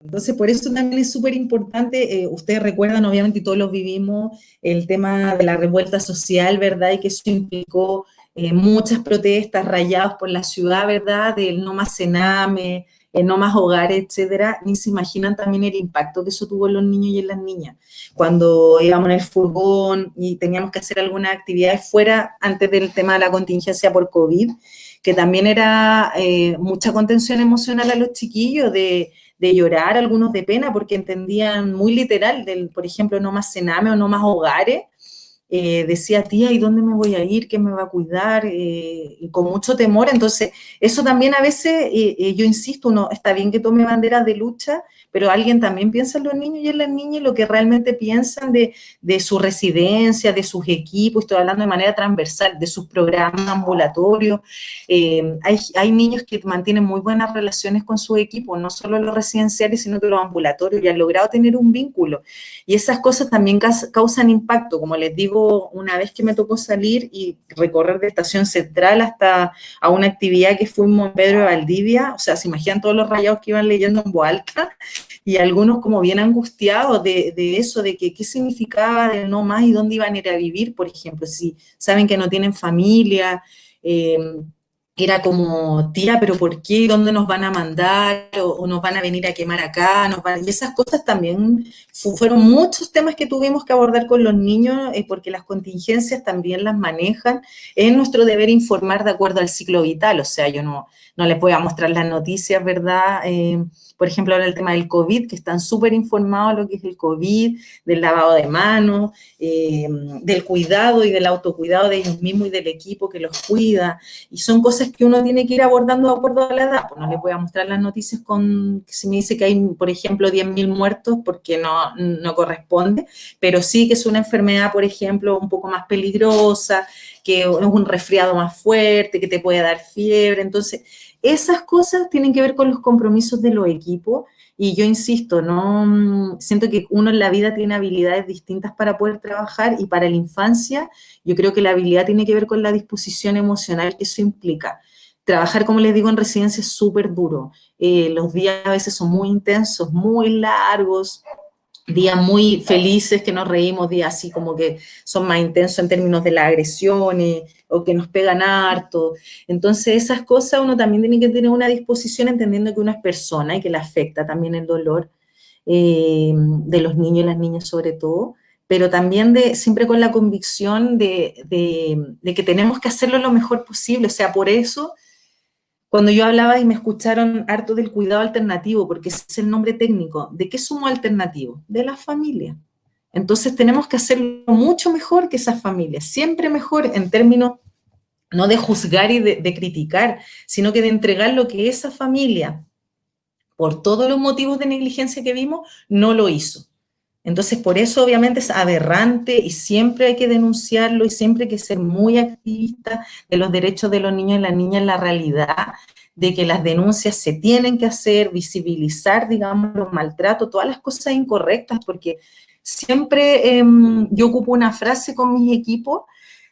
Entonces, por eso también es súper importante, ustedes recuerdan, obviamente, y todos los vivimos, el tema de la revuelta social, ¿verdad? Y que eso implicó muchas protestas rayadas por la ciudad, ¿verdad? Del no más cename, no más hogares, etcétera. Ni se imaginan también el impacto que eso tuvo en los niños y en las niñas. Cuando íbamos en el furgón y teníamos que hacer alguna actividad fuera antes del tema de la contingencia por COVID, que también era mucha contención emocional a los chiquillos de llorar, algunos de pena, porque entendían muy literal, del, por ejemplo, no más cename o no más hogares, decía, tía, ¿y dónde me voy a ir? ¿Quién me va a cuidar? Y con mucho temor. Entonces, eso también a veces, yo insisto, uno está bien que tome banderas de lucha, pero alguien también piensa en los niños y en las niñas y lo que realmente piensan de su residencia, de sus equipos, estoy hablando de manera transversal, de sus programas ambulatorios. Hay niños que mantienen muy buenas relaciones con sus equipos, no solo los residenciales, sino que los ambulatorios, y han logrado tener un vínculo. Y esas cosas también causan impacto, como les digo, una vez que me tocó salir y recorrer de Estación Central hasta a una actividad que fuimos en Pedro de Valdivia, o sea, se imaginan todos los rayados que iban leyendo en voz alta, y algunos como bien angustiados de eso, de que qué significaba de no más y dónde iban a ir a vivir, por ejemplo, si saben que no tienen familia, eh, era como, tía, pero ¿por qué? ¿Dónde nos van a mandar? ¿O nos van a venir a quemar acá? Y esas cosas también fueron muchos temas que tuvimos que abordar con los niños, porque las contingencias también las manejan. Es nuestro deber informar de acuerdo al ciclo vital, o sea, yo no les voy a mostrar las noticias, ¿verdad? Por ejemplo, ahora el tema del COVID, que están súper informados de lo que es el COVID, del lavado de manos, del cuidado y del autocuidado de ellos mismos y del equipo que los cuida. Y son cosas que uno tiene que ir abordando de acuerdo a la edad. Pues no les voy a mostrar las noticias con, si me dice que hay, por ejemplo, 10.000 muertos, porque no corresponde, pero sí que es una enfermedad, por ejemplo, un poco más peligrosa, que es un resfriado más fuerte, que te puede dar fiebre. Entonces, esas cosas tienen que ver con los compromisos de los equipos. Y yo insisto, no siento que uno en la vida tiene habilidades distintas para poder trabajar, y para la infancia yo creo que la habilidad tiene que ver con la disposición emocional que eso implica. Trabajar, como les digo, en residencia es súper duro. Los días a veces son muy intensos, muy largos, días muy felices que nos reímos, días así como que son más intensos en términos de las agresiones o que nos pegan harto. Entonces esas cosas uno también tiene que tener una disposición entendiendo que uno es persona y que le afecta también el dolor, de los niños y las niñas sobre todo, pero también siempre con la convicción de que tenemos que hacerlo lo mejor posible. O sea, por eso cuando yo hablaba y me escucharon harto del cuidado alternativo, porque ese es el nombre técnico, ¿de qué somos alternativos? De la familia. Entonces tenemos que hacerlo mucho mejor que esas familias, siempre mejor en términos no de juzgar y de criticar, sino que de entregar lo que esa familia, por todos los motivos de negligencia que vimos, no lo hizo. Entonces, por eso obviamente es aberrante y siempre hay que denunciarlo y siempre hay que ser muy activista de los derechos de los niños y las niñas en la realidad, de que las denuncias se tienen que hacer, visibilizar, digamos, los maltratos, todas las cosas incorrectas, porque siempre yo ocupo una frase con mis equipos,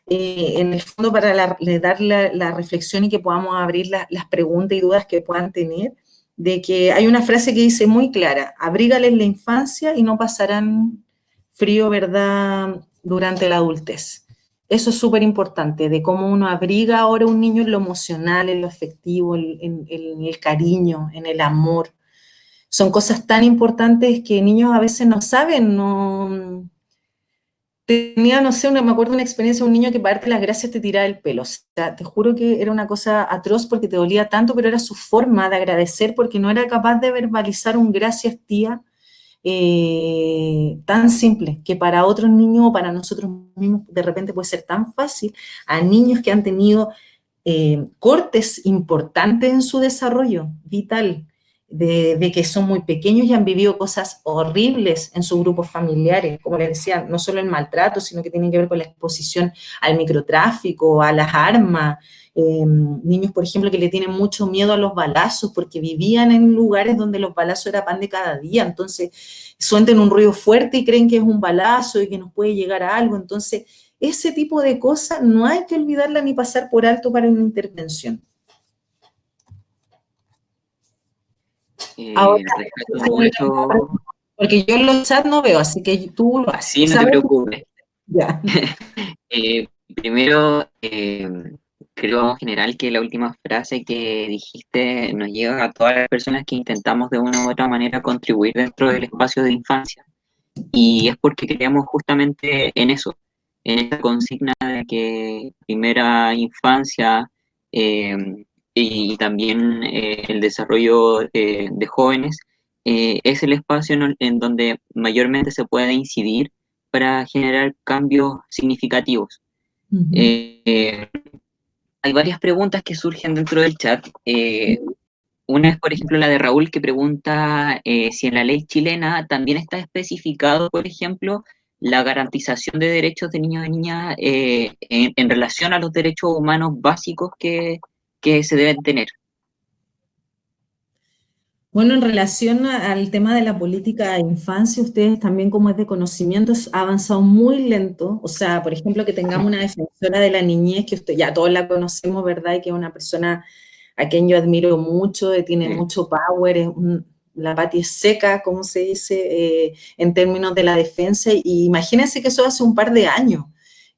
en el fondo para dar la reflexión y que podamos abrir las preguntas y dudas que puedan tener, de que hay una frase que dice muy clara: abrígales la infancia y no pasarán frío, ¿verdad?, durante la adultez. Eso es súper importante, de cómo uno abriga ahora a un niño en lo emocional, en lo afectivo, en el cariño, en el amor. Son cosas tan importantes que niños a veces no saben, no. Tenía, no sé, me acuerdo una experiencia de un niño que para darte las gracias te tiraba el pelo. O sea, te juro que era una cosa atroz porque te dolía tanto, pero era su forma de agradecer porque no era capaz de verbalizar un gracias, tía, tan simple, que para otros niños o para nosotros mismos de repente puede ser tan fácil. A niños que han tenido cortes importantes en su desarrollo vital, de que son muy pequeños y han vivido cosas horribles en sus grupos familiares, como les decía, no solo el maltrato, sino que tienen que ver con la exposición al microtráfico, a las armas, niños, por ejemplo, que le tienen mucho miedo a los balazos porque vivían en lugares donde los balazos era pan de cada día, entonces sueltan un ruido fuerte y creen que es un balazo y que nos puede llegar a algo, entonces ese tipo de cosas no hay que olvidarla ni pasar por alto para una intervención. Ahora, Respeto mucho. porque yo en los chats no veo, así que tú lo haces. Sí, no te ¿Sabes? preocupes. Ya. Primero, creo en general que la última frase que dijiste nos llega a todas las personas que intentamos de una u otra manera contribuir dentro del espacio de infancia. Y es porque creemos justamente en eso, en esta consigna de que primera infancia eh, y también el desarrollo de jóvenes es el espacio en donde mayormente se puede incidir para generar cambios significativos. Ujú. Eh, Hay varias preguntas que surgen dentro del chat. Una es, por ejemplo, la de Raúl que pregunta si en la ley chilena también está especificado, por ejemplo, la garantización de derechos de niños y niñas en relación a los derechos humanos básicos que se deben tener. Bueno, en relación al tema de la política de infancia, ustedes también como es de conocimientos ha avanzado muy lento. O sea, por ejemplo, que tengamos una defensora de la niñez, que usted ya todos la conocemos, ¿verdad? Y que es una persona a quien yo admiro mucho, tiene mucho power, la Pati es seca, como se dice, en términos de la defensa. Y imagínense que eso hace un par de años.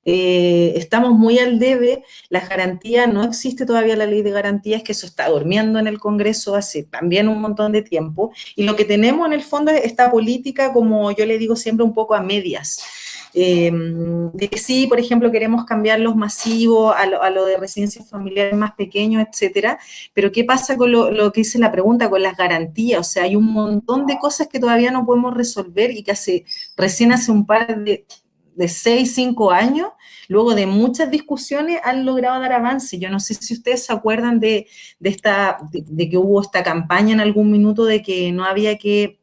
Estamos muy al debe, las garantías, no existe todavía la ley de garantías, que eso está durmiendo en el Congreso hace también un montón de tiempo, y lo que tenemos en el fondo es esta política, como yo le digo siempre, un poco a medias. De que sí, por ejemplo, queremos cambiar los masivos a lo de residencias familiares más pequeños, etcétera, pero ¿qué pasa con lo que dice la pregunta, con las garantías? O sea, hay un montón de cosas que todavía no podemos resolver y que recién hace un par de 6, 5 años, luego de muchas discusiones, han logrado dar avance. Yo no sé si ustedes se acuerdan de que hubo esta campaña en algún minuto de que no había que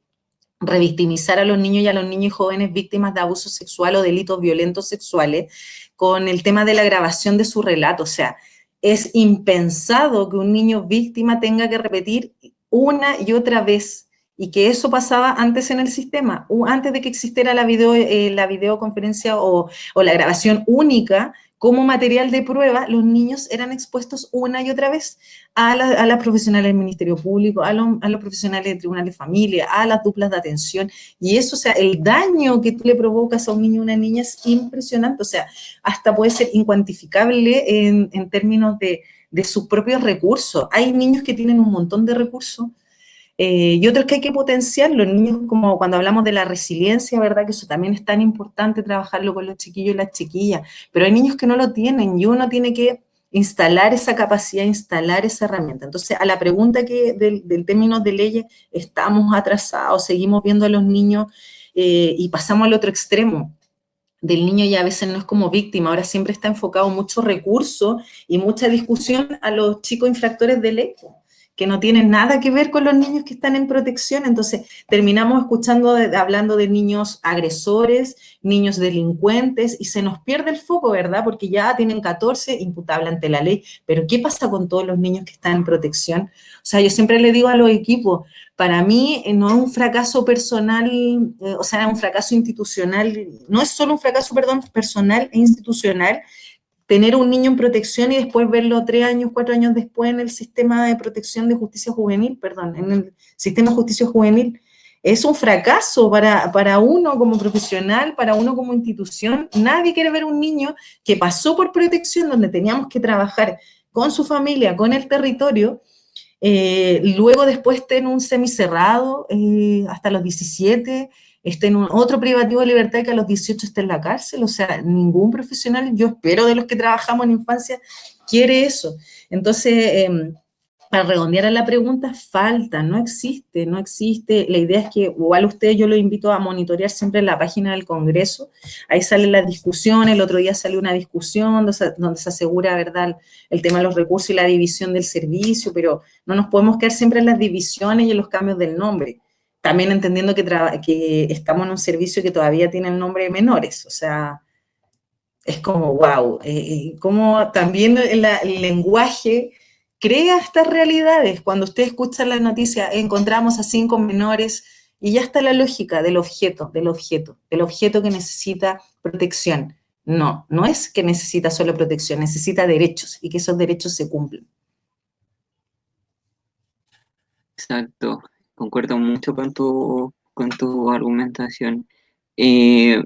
revictimizar a los niños y a los niños y jóvenes víctimas de abuso sexual o delitos violentos sexuales con el tema de la grabación de su relato. O sea, es impensado que un niño víctima tenga que repetir una y otra vez, y que eso pasaba antes en el sistema, antes de que existiera la videoconferencia o la grabación única como material de prueba, los niños eran expuestos una y otra vez a las profesionales del Ministerio Público, a los profesionales del Tribunal de Familia, a las duplas de atención, y eso, o sea, el daño que tú le provocas a un niño o una niña es impresionante, o sea, hasta puede ser incuantificable en términos de sus propios recursos. Hay niños que tienen un montón de recursos y otros que hay que potenciar, los niños, como cuando hablamos de la resiliencia, ¿verdad? Que eso también es tan importante trabajarlo con los chiquillos y las chiquillas, pero hay niños que no lo tienen y uno tiene que instalar esa capacidad, instalar esa herramienta. Entonces, a la pregunta del término de leyes, estamos atrasados, seguimos viendo a los niños y pasamos al otro extremo del niño, ya a veces no es como víctima, ahora siempre está enfocado mucho recurso y mucha discusión a los chicos infractores de ley, que no tienen nada que ver con los niños que están en protección. Entonces terminamos escuchando, hablando de niños agresores, niños delincuentes, y se nos pierde el foco, ¿verdad? Porque ya tienen 14, imputable ante la ley, pero ¿qué pasa con todos los niños que están en protección? O sea, yo siempre le digo a los equipos, para mí no es un fracaso personal, o sea, es un fracaso institucional, no es solo un fracaso, perdón, personal e institucional, tener un niño en protección y después verlo 3 años, 4 años después en el sistema de protección de justicia juvenil, perdón, en el sistema de justicia juvenil. Es un fracaso para uno como profesional, para uno como institución. Nadie quiere ver un niño que pasó por protección, donde teníamos que trabajar con su familia, con el territorio, luego después esté en un semicerrado hasta los 17, esté en otro privativo de libertad que a los 18 esté en la cárcel. O sea, ningún profesional, yo espero de los que trabajamos en infancia, quiere eso. Entonces, para redondear a la pregunta, falta, no existe, no existe. La idea es que, igual ustedes, yo los invito a monitorear siempre en la página del Congreso, ahí sale la discusión, el otro día salió una discusión donde se asegura, ¿verdad?, el tema de los recursos y la división del servicio, pero no nos podemos quedar siempre en las divisiones y en los cambios del nombre. También entendiendo que estamos en un servicio que todavía tiene el nombre de menores, o sea, es como, wow, como también el lenguaje crea estas realidades. Cuando usted escucha la noticia, encontramos a 5 menores y ya está la lógica del objeto que necesita protección. No, no es que necesita solo protección, necesita derechos y que esos derechos se cumplen. Exacto, concuerdo mucho con tu argumentación. Eh,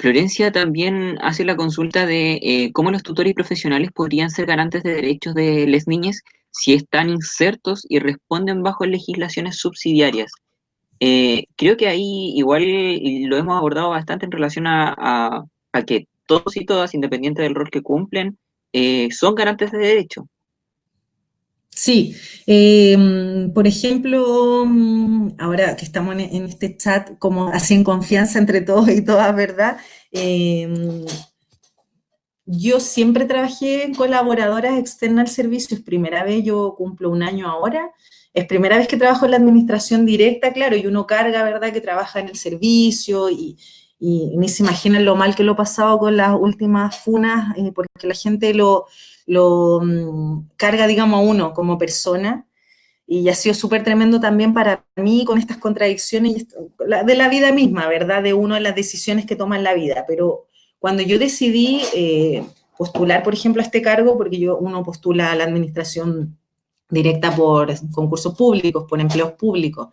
Florencia también hace la consulta de cómo los tutores profesionales podrían ser garantes de derechos de las niñas si están insertos y responden bajo legislaciones subsidiarias. Creo que ahí igual lo hemos abordado bastante en relación a que todos y todas, independiente del rol que cumplen, son garantes de derecho. Sí, por ejemplo, ahora que estamos en este chat, como así en confianza entre todos y todas, ¿verdad? Yo siempre trabajé en colaboradoras externas al servicio, es primera vez, yo cumplo un año ahora, es primera vez que trabajo en la administración directa, claro, y uno carga, ¿verdad?, que trabaja en el servicio y ni se imaginan lo mal que lo he pasado con las últimas funas, porque la gente lo carga, digamos, a uno como persona, y ha sido súper tremendo también para mí con estas contradicciones de la vida misma, ¿verdad? De uno de las decisiones que toma en la vida. Pero cuando yo decidí postular, por ejemplo, a este cargo, porque uno postula a la administración directa por concursos públicos, por empleos públicos,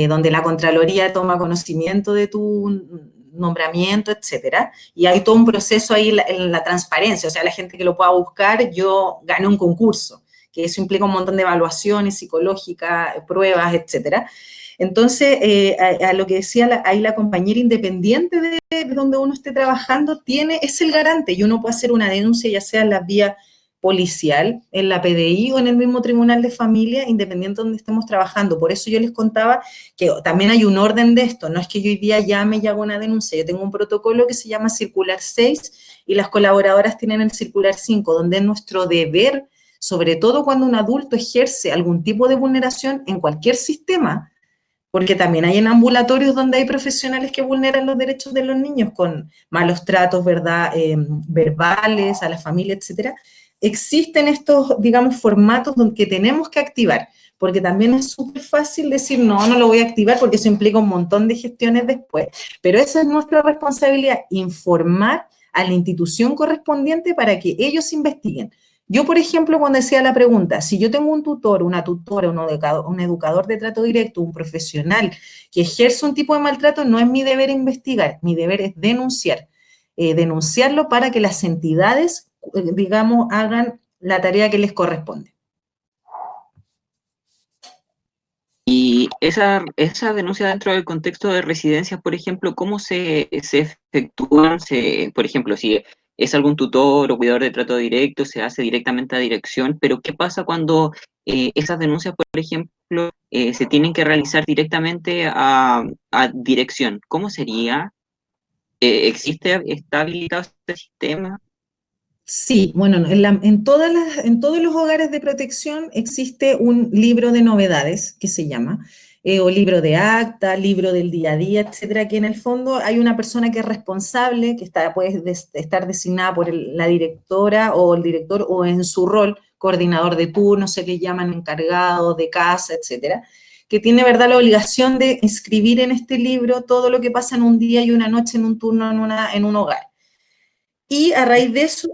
donde la Contraloría toma conocimiento de tu nombramiento, etcétera, y hay todo un proceso ahí en la transparencia, o sea, la gente que lo pueda buscar, yo gané un concurso, que eso implica un montón de evaluaciones psicológicas, pruebas, etcétera. Entonces, a lo que decía ahí la compañera, independiente de donde uno esté trabajando, es el garante y uno puede hacer una denuncia, ya sea en la vía policial, en la PDI o en el mismo tribunal de familia, independiente de donde estemos trabajando. Por eso yo les contaba que también hay un orden de esto, no es que yo hoy día llame y haga una denuncia, yo tengo un protocolo que se llama Circular 6 y las colaboradoras tienen el Circular 5, donde es nuestro deber, sobre todo cuando un adulto ejerce algún tipo de vulneración en cualquier sistema, porque también hay en ambulatorios donde hay profesionales que vulneran los derechos de los niños con malos tratos, ¿verdad?, verbales, a la familia, etcétera. Existen estos, digamos, formatos que tenemos que activar, porque también es súper fácil decir, no, no lo voy a activar porque eso implica un montón de gestiones después, pero esa es nuestra responsabilidad, informar a la institución correspondiente para que ellos investiguen. Yo, por ejemplo, cuando decía la pregunta, si yo tengo un tutor, una tutora, un educador de trato directo, un profesional que ejerce un tipo de maltrato, no es mi deber investigar, mi deber es denunciar. Denunciarlo para que las entidades, digamos, hagan la tarea que les corresponde. Y esa denuncia dentro del contexto de residencias, por ejemplo, ¿cómo se efectúan? Por ejemplo, si es algún tutor o cuidador de trato directo, se hace directamente a dirección, pero ¿qué pasa cuando esas denuncias, por ejemplo, se tienen que realizar directamente a dirección? ¿Cómo sería? ¿Está habilitado este sistema? Sí, bueno, en todos los hogares de protección existe un libro de novedades que se llama, o libro de acta, libro del día a día, etcétera, que en el fondo hay una persona que es responsable, puede estar designada por la directora o el director, o en su rol, coordinador de turno, se le llaman encargado de casa, etcétera, que tiene, ¿verdad?, la obligación de escribir en este libro todo lo que pasa en un día y una noche en un turno en un hogar. Y a raíz de eso,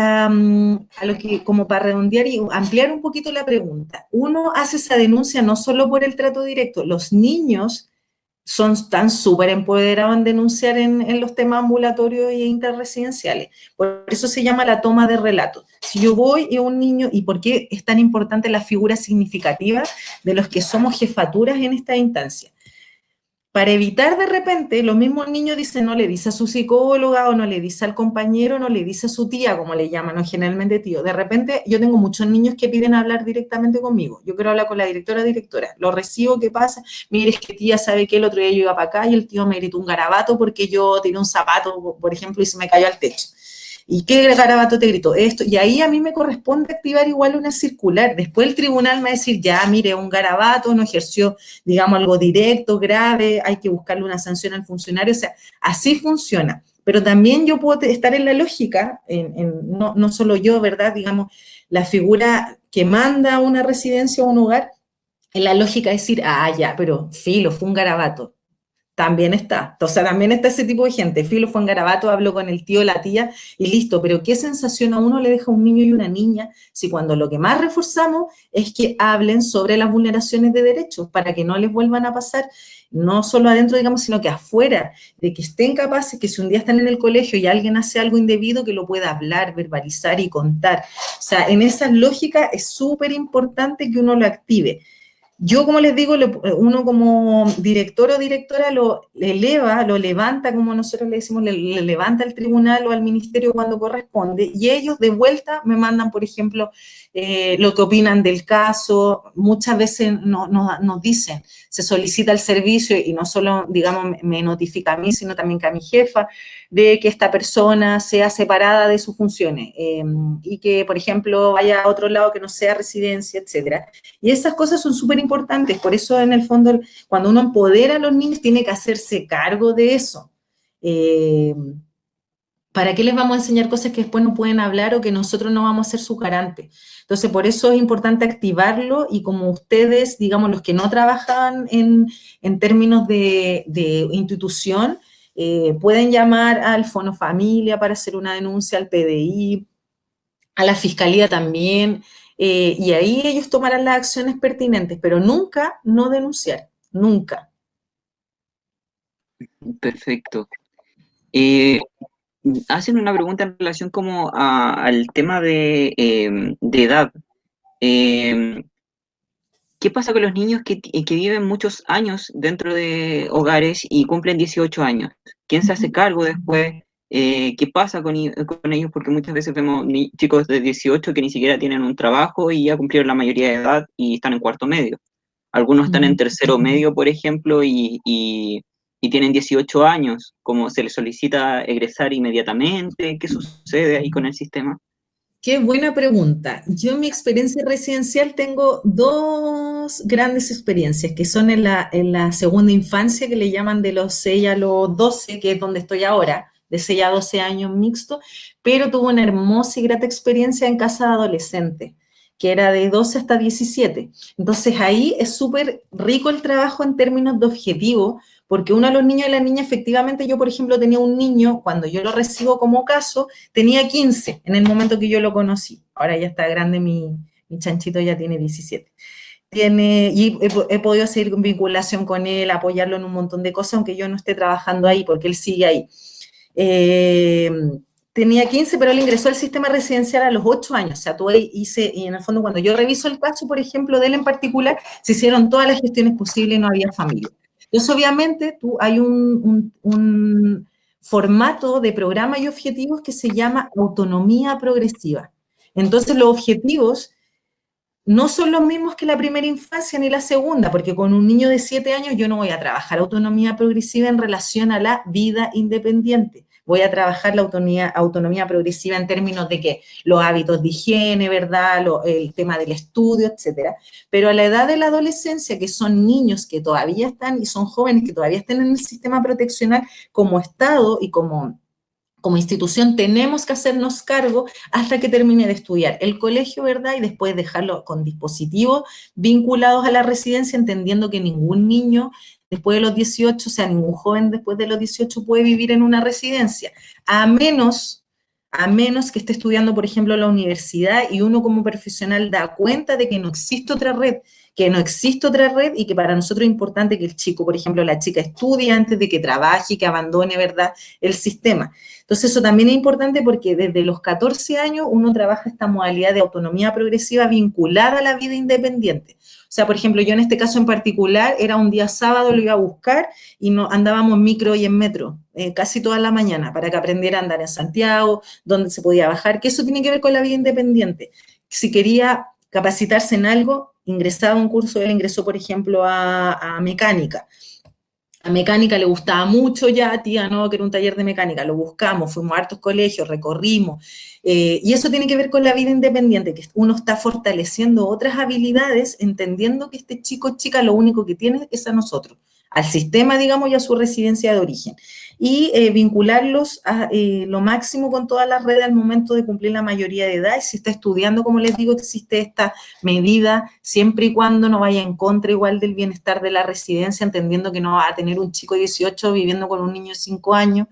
a lo que, como para redondear y ampliar un poquito la pregunta, uno hace esa denuncia no solo por el trato directo, los niños están súper empoderados en denunciar en los temas ambulatorios e interresidenciales. Por eso se llama la toma de relato. Si yo voy y un niño, ¿y por qué es tan importante la figura significativa de los que somos jefaturas en esta instancia? para evitar de repente, lo mismo el niño dice, no le dice a su psicóloga o no le dice al compañero, no le dice a su tía, como le llaman, o generalmente tío. De repente yo tengo muchos niños que piden hablar directamente conmigo. Yo quiero hablar con la directora, lo recibo, ¿qué pasa? Mire, es que tía sabe que el otro día yo iba para acá y el tío me gritó un garabato porque yo tiré un zapato, por ejemplo, y se me cayó al techo. ¿Y qué garabato te gritó? Esto. Y ahí a mí me corresponde activar igual una circular. Después el tribunal me va a decir, ya, mire, un garabato, no ejerció, digamos, algo directo, grave, hay que buscarle una sanción al funcionario. O sea, así funciona. Pero también yo puedo estar en la lógica, no solo yo, ¿verdad? Digamos, la figura que manda a una residencia o un hogar, en la lógica de decir, ah, ya, pero filo, fue un garabato. También está, o sea, también está ese tipo de gente. Filo fue en garabato, hablo con el tío, la tía y listo. Pero ¿qué sensación a uno le deja un niño y una niña si cuando lo que más reforzamos es que hablen sobre las vulneraciones de derechos para que no les vuelvan a pasar, no solo adentro, digamos, sino que afuera, de que estén capaces, que si un día están en el colegio y alguien hace algo indebido, que lo pueda hablar, verbalizar y contar? O sea, en esa lógica es súper importante que uno lo active. Yo, como les digo, uno como director o directora lo eleva, lo levanta, como nosotros le decimos, le levanta al tribunal o al ministerio cuando corresponde, y ellos de vuelta me mandan, por ejemplo, lo que opinan del caso. Muchas veces nos dicen, se solicita el servicio y no solo, digamos, me notifica a mí, sino también que a mi jefa, de que esta persona sea separada de sus funciones y que, por ejemplo, vaya a otro lado que no sea residencia, etcétera. Y esas cosas son súper importantes, por eso en el fondo cuando uno empodera a los niños tiene que hacerse cargo de eso. Eh, ¿Para qué les vamos a enseñar cosas que después no pueden hablar o que nosotros no vamos a ser su garante? Entonces, por eso es importante activarlo y como ustedes, digamos, los que no trabajan en términos de institución, pueden llamar al Fono Familia para hacer una denuncia, al PDI, a la fiscalía también, y ahí ellos tomarán las acciones pertinentes, pero nunca no denunciar, nunca. Perfecto. Eh, Hacen una pregunta en relación como al tema de edad. Eh, ¿Qué pasa con los niños que viven muchos años dentro de hogares y cumplen 18 años? ¿Quién se hace cargo después? ¿Qué pasa con ellos? Porque muchas veces vemos chicos de 18 que ni siquiera tienen un trabajo y ya cumplieron la mayoría de edad y están en cuarto medio. Algunos están en tercero medio, por ejemplo, y tienen 18 años. ¿Cómo se les solicita egresar inmediatamente? ¿Qué sucede ahí con el sistema? Qué buena pregunta. Yo en mi experiencia residencial tengo dos grandes experiencias, que son en la segunda infancia, que le llaman de los 6 a los 12, que es donde estoy ahora, de 6 a 12 años mixto, pero tuve una hermosa y grata experiencia en casa de adolescente, que era de 12 hasta 17. Entonces ahí es súper rico el trabajo en términos de objetivo, porque uno de los niños y la niña, efectivamente, yo por ejemplo tenía un niño, cuando yo lo recibo como caso, tenía 15 en el momento que yo lo conocí. Ahora ya está grande, mi chanchito ya tiene 17. Y he podido seguir en vinculación con él, apoyarlo en un montón de cosas, aunque yo no esté trabajando ahí, porque él sigue ahí. Eh, Tenía 15, pero él ingresó al sistema residencial a los 8 años. O sea, tú ahí y en el fondo cuando yo reviso el caso, por ejemplo, de él en particular, se hicieron todas las gestiones posibles y no había familia. Entonces, obviamente, hay un formato de programa y objetivos que se llama autonomía progresiva. Entonces, los objetivos no son los mismos que la primera infancia ni la segunda, porque con un niño de 7 años yo no voy a trabajar autonomía progresiva en relación a la vida independiente. Voy a trabajar la autonomía progresiva en términos de que los hábitos de higiene, ¿verdad? El tema del estudio, etcétera. Pero a la edad de la adolescencia, que son niños que todavía están y son jóvenes que todavía están en el sistema proteccional, como Estado y como institución tenemos que hacernos cargo hasta que termine de estudiar el colegio, ¿verdad? Y después dejarlo con dispositivos vinculados a la residencia, entendiendo que ningún niño después de los 18, o sea, ningún joven después de los 18 puede vivir en una residencia, a menos, a menos que esté estudiando, por ejemplo, en la universidad y uno como profesional da cuenta de que no existe otra red, y que para nosotros es importante que el chico, por ejemplo, la chica estudie antes de que trabaje y que abandone, ¿verdad?, el sistema. Entonces, eso también es importante porque desde los 14 años uno trabaja esta modalidad de autonomía progresiva vinculada a la vida independiente. sea, por ejemplo, yo en este caso en particular, era un día sábado, lo iba a buscar y no, andábamos en micro y en metro, casi toda la mañana, para que aprendiera a andar en Santiago, dónde se podía bajar, que eso tiene que ver con la vida independiente. Si quería capacitarse en algo, ingresaba a un curso, él ingresó, por ejemplo, a mecánica. A mecánica le gustaba mucho ya, tía, no, que era un taller de mecánica, lo buscamos, fuimos a hartos colegios, recorrimos, y eso tiene que ver con la vida independiente, que uno está fortaleciendo otras habilidades, entendiendo que este chico o chica lo único que tiene es a nosotros, al sistema, digamos, y a su residencia de origen. Y vincularlos a lo máximo con todas las redes al momento de cumplir la mayoría de edad. Y si está estudiando, como les digo, existe esta medida, siempre y cuando no vaya en contra igual del bienestar de la residencia, entendiendo que no va a tener un chico de 18 viviendo con un niño de 5 años,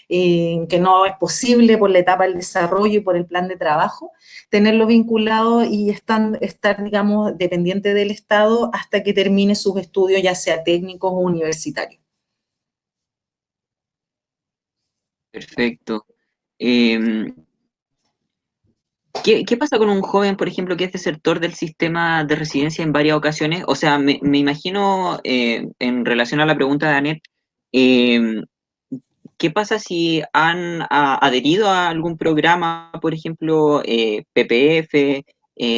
que no es posible por la etapa del desarrollo y por el plan de trabajo, tenerlo vinculado y estar, digamos, dependiente del Estado hasta que termine sus estudios, ya sea técnicos o universitarios. Perfecto. ¿Qué pasa con un joven, por ejemplo, que es desertor del sistema de residencia en varias ocasiones? O sea, me imagino, en relación a la pregunta de Anet, eh, ¿qué pasa si han adherido a algún programa, por ejemplo, PPF,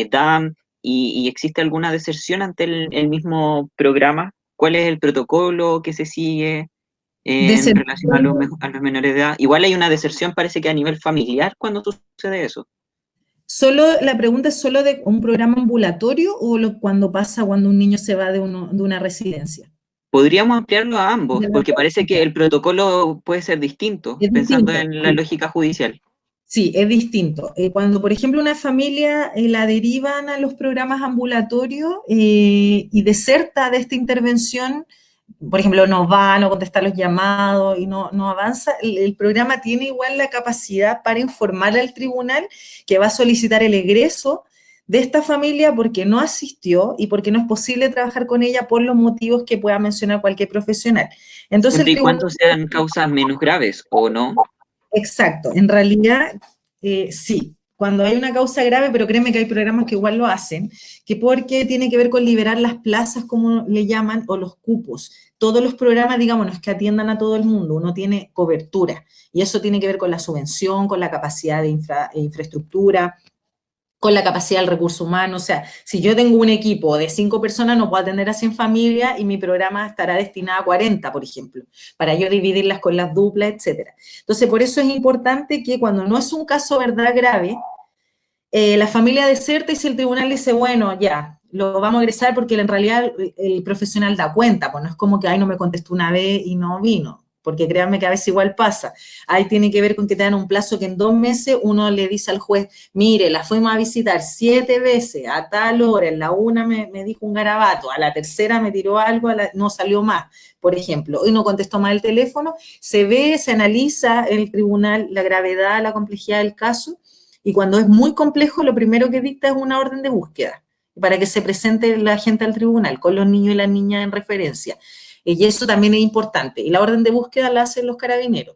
DAM, y existe alguna deserción ante el mismo programa? ¿Cuál es el protocolo que se sigue en relación a Desertor. a los menores de edad? Igual hay una deserción, parece que a nivel familiar cuando sucede eso. Solo, la pregunta es solo de un programa ambulatorio o cuando pasa cuando un niño se va de una residencia. Podríamos ampliarlo a ambos, De las porque dos parece que cosas. el protocolo puede ser distinto, Es pensando distinto, en la sí. lógica judicial. Sí, es distinto. Cuando, por ejemplo, una familia la derivan a los programas ambulatorios y deserta de esta intervención, por ejemplo, no va, no contesta los llamados y no avanza, el programa tiene igual la capacidad para informar al tribunal que va a solicitar el egreso de esta familia porque no asistió y porque no es posible trabajar con ella por los motivos que pueda mencionar cualquier profesional. Entonces el Siempre y tribunal. cuando sean causas menos graves, ¿o no? Exacto, en realidad sí, cuando hay una causa grave, pero créeme que hay programas que igual lo hacen, que porque tiene que ver con liberar las plazas, como le llaman, o los cupos. Todos los programas, digamos, no es que atiendan a todo el mundo, uno tiene cobertura, y eso tiene que ver con la subvención, con la capacidad de infraestructura, con la capacidad del recurso humano. O sea, si yo tengo un equipo de 5 personas, no puedo atender a 100 familias y mi programa estará destinado a 40, por ejemplo, para yo dividirlas con las duplas, etcétera. Entonces, por eso es importante que cuando no es un caso, ¿verdad?, grave, la familia deserta y si el tribunal dice, bueno, ya, lo vamos a egresar porque en realidad el profesional da cuenta, pues no es como que, ay, no me contestó una vez y no vino, porque créanme que a veces igual pasa. Ahí tiene que ver con que te dan un plazo que en 2 meses uno le dice al juez, mire, la fuimos a visitar 7 veces, a tal hora, en la una me dijo un garabato, a la tercera me tiró algo, no salió más, por ejemplo, y no contestó más el teléfono, se ve, se analiza en el tribunal la gravedad, la complejidad del caso, y cuando es muy complejo, lo primero que dicta es una orden de búsqueda para que se presente la gente al tribunal con los niños y las niñas en referencia. Y eso también es importante. Y la orden de búsqueda la hacen los carabineros.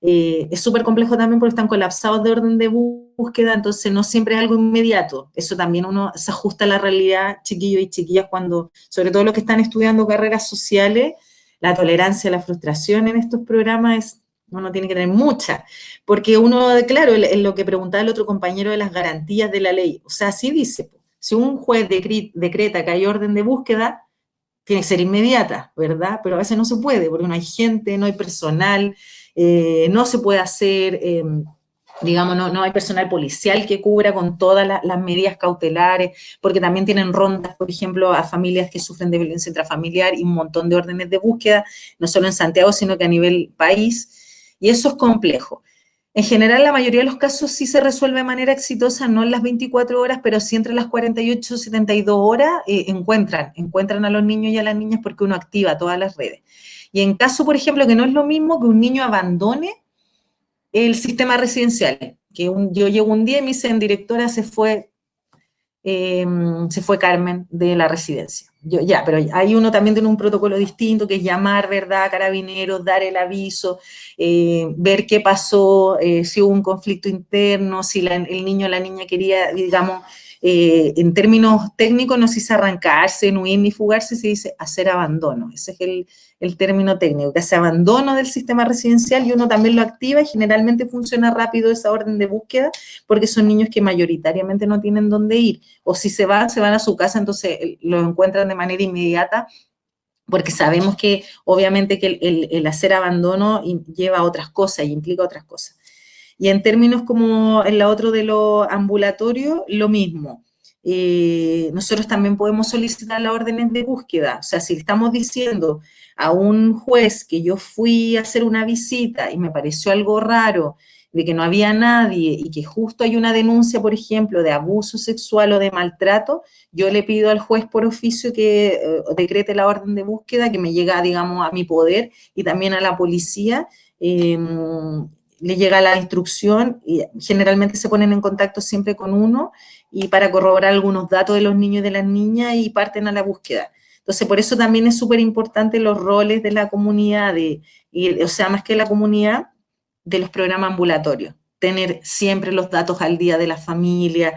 Es súper complejo también porque están colapsados de orden de búsqueda, entonces no siempre es algo inmediato. Eso también uno se ajusta a la realidad, chiquillos y chiquillas, cuando, sobre todo los que están estudiando carreras sociales, la tolerancia a la frustración en estos programas uno tiene que tener mucha, porque uno, claro, en lo que preguntaba el otro compañero de las garantías de la ley, o sea, así dice, si un juez decreta que hay orden de búsqueda, tiene que ser inmediata, ¿verdad? Pero a veces no se puede, porque no hay gente, no hay personal, no se puede hacer, digamos, no hay personal policial que cubra con todas las medidas cautelares, porque también tienen rondas, por ejemplo, a familias que sufren de violencia intrafamiliar y un montón de órdenes de búsqueda, no solo en Santiago, sino que a nivel país, y eso es complejo. En general, la mayoría de los casos sí se resuelve de manera exitosa, no en las 24 horas, pero sí entre las 48 y 72 horas encuentran a los niños y a las niñas porque uno activa todas las redes. Y en caso, por ejemplo, que no es lo mismo que un niño abandone el sistema residencial, que yo llego un día y me dicen, directora, se fue Carmen de la residencia. Yo, ya, pero hay uno también tiene un protocolo distinto, que es llamar, ¿verdad?, a carabineros, dar el aviso, ver qué pasó, si hubo un conflicto interno, si el niño o la niña quería, digamos, en términos técnicos no se dice arrancarse, no huir ni fugarse, se dice hacer abandono. Ese es el término técnico, que hace abandono del sistema residencial y uno también lo activa y generalmente funciona rápido esa orden de búsqueda porque son niños que mayoritariamente no tienen dónde ir. O si se van a su casa, entonces lo encuentran de manera inmediata porque sabemos que obviamente que el hacer abandono lleva a otras cosas y implica otras cosas. Y en términos como en la otro de lo ambulatorio, lo mismo. Nosotros también podemos solicitar las órdenes de búsqueda. O sea, si estamos diciendo a un juez que yo fui a hacer una visita y me pareció algo raro, de que no había nadie y que justo hay una denuncia, por ejemplo, de abuso sexual o de maltrato, yo le pido al juez por oficio que decrete la orden de búsqueda, que me llega, digamos, a mi poder y también a la policía. Le llega la instrucción y generalmente se ponen en contacto siempre con uno y para corroborar algunos datos de los niños y de las niñas y parten a la búsqueda. Entonces, por eso también es súper importante los roles de la comunidad, o sea, más que la comunidad, de los programas ambulatorios. Tener siempre los datos al día de la familia,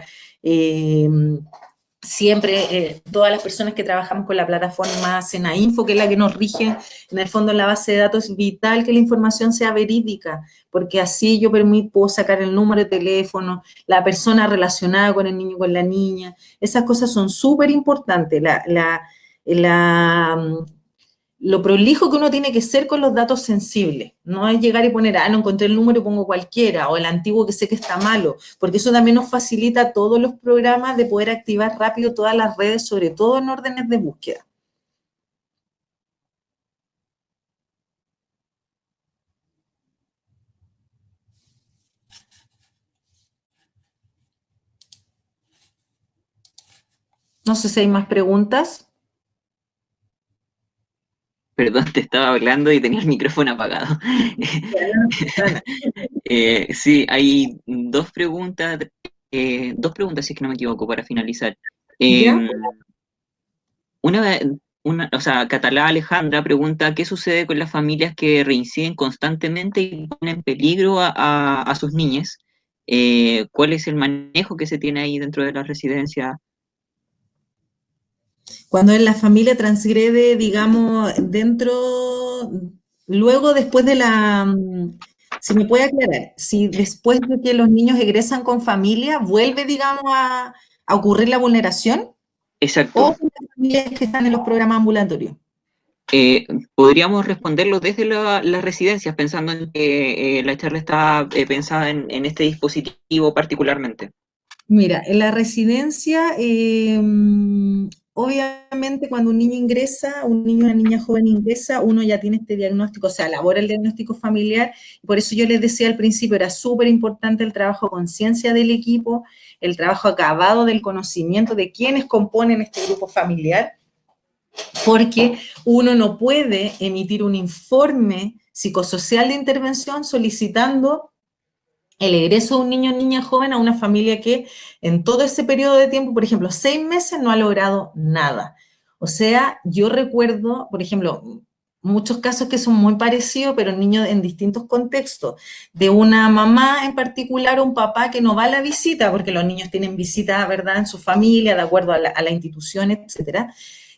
siempre todas las personas que trabajamos con la plataforma Senainfo, que es la que nos rige en el fondo en la base de datos, es vital que la información sea verídica, porque así yo puedo sacar el número de teléfono, la persona relacionada con el niño, con la niña, esas cosas son súper importantes, lo prolijo que uno tiene que ser con los datos sensibles. No es llegar y poner, no encontré el número y pongo cualquiera, o el antiguo que sé que está malo, porque eso también nos facilita todos los programas de poder activar rápido todas las redes, sobre todo en órdenes de búsqueda. No sé si hay más preguntas. Perdón, te estaba hablando y tenía el micrófono apagado. Sí, hay dos preguntas, si es que no me equivoco, para finalizar. Eh, ¿Ya? una, o sea, Catalá Alejandra pregunta, ¿qué sucede con las familias que reinciden constantemente y ponen en peligro a sus niñas? ¿Cuál es el manejo que se tiene ahí dentro de la residencia? Cuando la familia transgrede, digamos, luego después de si me puede aclarar, si después de que los niños egresan con familia, vuelve, digamos, a ocurrir la vulneración, o Exacto. las familias que están en los programas ambulatorios. Eh, Podríamos responderlo desde las residencias, pensando en que la charla está pensada en este dispositivo particularmente. Mira, en la residencia, obviamente cuando un niño ingresa, un niño o una niña joven ingresa, uno ya tiene este diagnóstico, o sea, elabora el diagnóstico familiar. Por eso yo les decía al principio, era súper importante el trabajo con conciencia del equipo, el trabajo acabado del conocimiento de quiénes componen este grupo familiar, porque uno no puede emitir un informe psicosocial de intervención solicitando el egreso de un niño o niña joven a una familia que en todo ese periodo de tiempo, por ejemplo, 6 meses, no ha logrado nada. O sea, yo recuerdo, por ejemplo, muchos casos que son muy parecidos, pero niños en distintos contextos, de una mamá en particular o un papá que no va a la visita, porque los niños tienen visita, ¿verdad?, en su familia, de acuerdo a la institución, etcétera,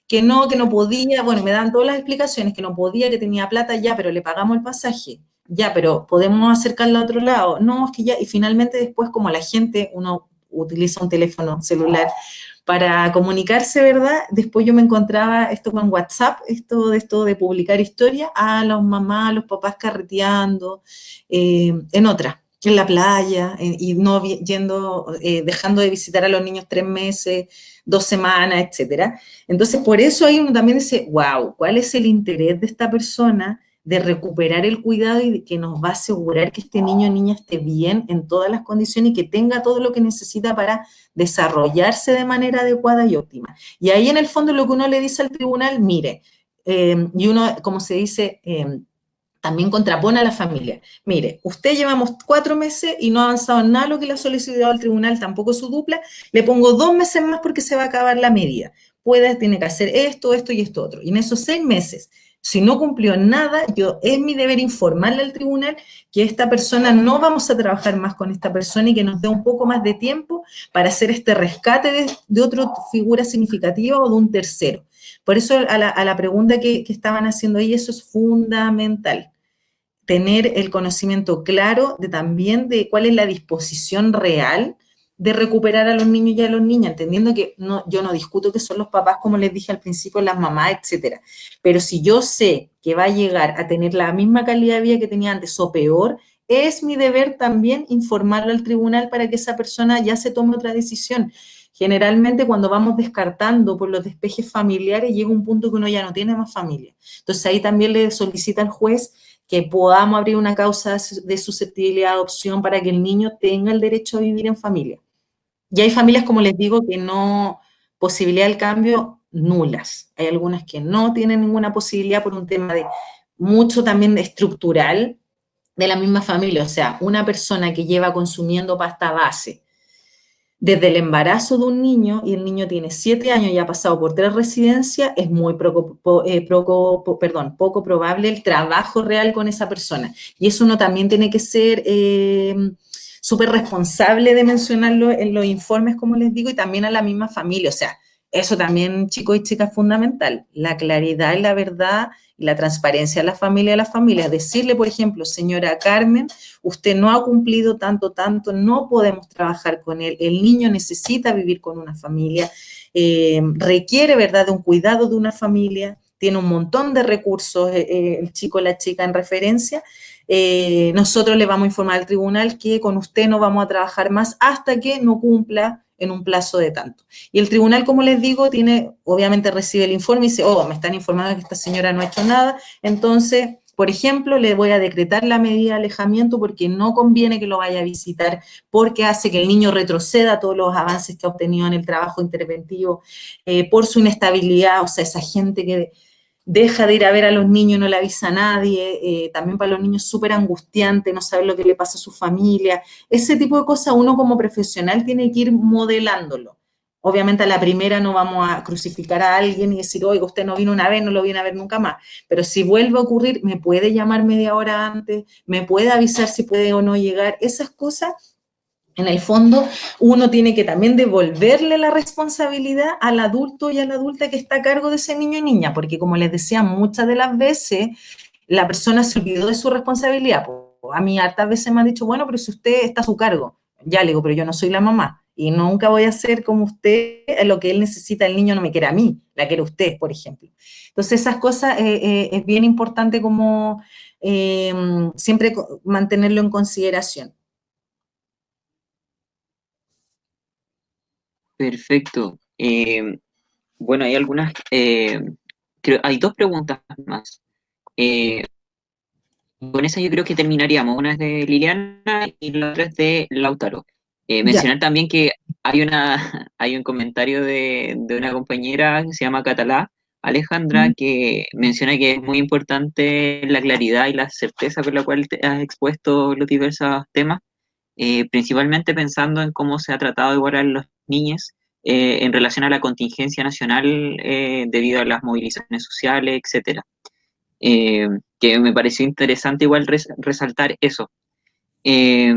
que no podía, bueno, me dan todas las explicaciones, que no podía, que tenía plata ya, pero le pagamos el pasaje, ya, pero podemos acercarla a otro lado, no, es que ya, y finalmente después como la gente, uno utiliza un teléfono celular para comunicarse, ¿verdad? Después yo me encontraba esto con WhatsApp, esto de publicar historias, a las mamás, a los papás carreteando, en otra, en la playa, y no yendo, dejando de visitar a los niños 3 meses, 2 semanas, etcétera. Entonces, por eso ahí uno también dice, wow, ¿cuál es el interés de esta persona de recuperar el cuidado y de que nos va a asegurar que este niño o niña esté bien en todas las condiciones y que tenga todo lo que necesita para desarrollarse de manera adecuada y óptima? Y ahí en el fondo lo que uno le dice al tribunal, mire, y uno, como se dice, también contrapone a la familia. Mire, usted llevamos 4 meses y no ha avanzado en nada lo que le ha solicitado al tribunal, tampoco su dupla, le pongo 2 meses más porque se va a acabar la medida. Tiene que hacer esto, esto y esto otro. Y en esos 6 meses, Si no cumplió nada, es mi deber informarle al tribunal que esta persona no vamos a trabajar más con esta persona y que nos dé un poco más de tiempo para hacer este rescate de otra figura significativa o de un tercero. Por eso a la pregunta que estaban haciendo ahí, eso es fundamental. Tener el conocimiento claro de también de cuál es la disposición real de recuperar a los niños y a las niñas, entendiendo que no, yo no discuto que son los papás, como les dije al principio, las mamás, etcétera. Pero si yo sé que va a llegar a tener la misma calidad de vida que tenía antes o peor, es mi deber también informarlo al tribunal para que esa persona ya se tome otra decisión. Generalmente cuando vamos descartando por los despejes familiares, llega un punto que uno ya no tiene más familia. Entonces ahí también le solicita al juez que podamos abrir una causa de susceptibilidad de adopción para que el niño tenga el derecho a vivir en familia. Y hay familias, como les digo, que no, posibilidad del cambio nulas. Hay algunas que no tienen ninguna posibilidad por un tema de mucho también estructural de la misma familia. O sea, una persona que lleva consumiendo pasta base desde el embarazo de un niño y el niño tiene 7 años y ha pasado por 3 residencias, es muy poco probable el trabajo real con esa persona. Y eso uno también tiene que ser súper responsable de mencionarlo en los informes, como les digo, y también a la misma familia. O sea, eso también, chicos y chicas, es fundamental. La claridad y la verdad y la transparencia a la familia y a las familias. Decirle, por ejemplo, señora Carmen, usted no ha cumplido tanto, no podemos trabajar con él, el niño necesita vivir con una familia, requiere, ¿verdad?, de un cuidado de una familia, tiene un montón de recursos, el chico o la chica en referencia, nosotros le vamos a informar al tribunal que con usted no vamos a trabajar más hasta que no cumpla en un plazo de tanto. Y el tribunal, como les digo, obviamente recibe el informe y dice, oh, me están informando que esta señora no ha hecho nada, entonces, por ejemplo, le voy a decretar la medida de alejamiento porque no conviene que lo vaya a visitar, porque hace que el niño retroceda todos los avances que ha obtenido en el trabajo interventivo, por su inestabilidad, o sea, esa gente que deja de ir a ver a los niños, no le avisa a nadie, también para los niños súper angustiante, no saber lo que le pasa a su familia, ese tipo de cosas uno como profesional tiene que ir modelándolo. Obviamente a la primera no vamos a crucificar a alguien y decir, oiga, usted no vino una vez, no lo viene a ver nunca más, pero si vuelve a ocurrir, me puede llamar media hora antes, me puede avisar si puede o no llegar, esas cosas en el fondo, uno tiene que también devolverle la responsabilidad al adulto y a la adulta que está a cargo de ese niño y niña, porque como les decía, muchas de las veces la persona se olvidó de su responsabilidad. A mí hartas veces me han dicho, bueno, pero si usted está a su cargo, ya le digo, pero yo no soy la mamá y nunca voy a hacer como usted, lo que él necesita, el niño no me quiere a mí, la quiere usted, por ejemplo. Entonces esas cosas es bien importante como siempre mantenerlo en consideración. Perfecto. Bueno, hay algunas, hay dos preguntas más. Eh, con esa yo creo que terminaríamos. Una es de Liliana y la otra es de Lautaro. Ya. Mencionar también que hay hay un comentario de una compañera que se llama Catalá, Alejandra, que menciona que es muy importante la claridad y la certeza con la cual te has expuesto los diversos temas, principalmente pensando en cómo se ha tratado igual a los niños en relación a la contingencia nacional debido a las movilizaciones sociales, etcétera. Eh, que me pareció interesante igual resaltar eso. Eh,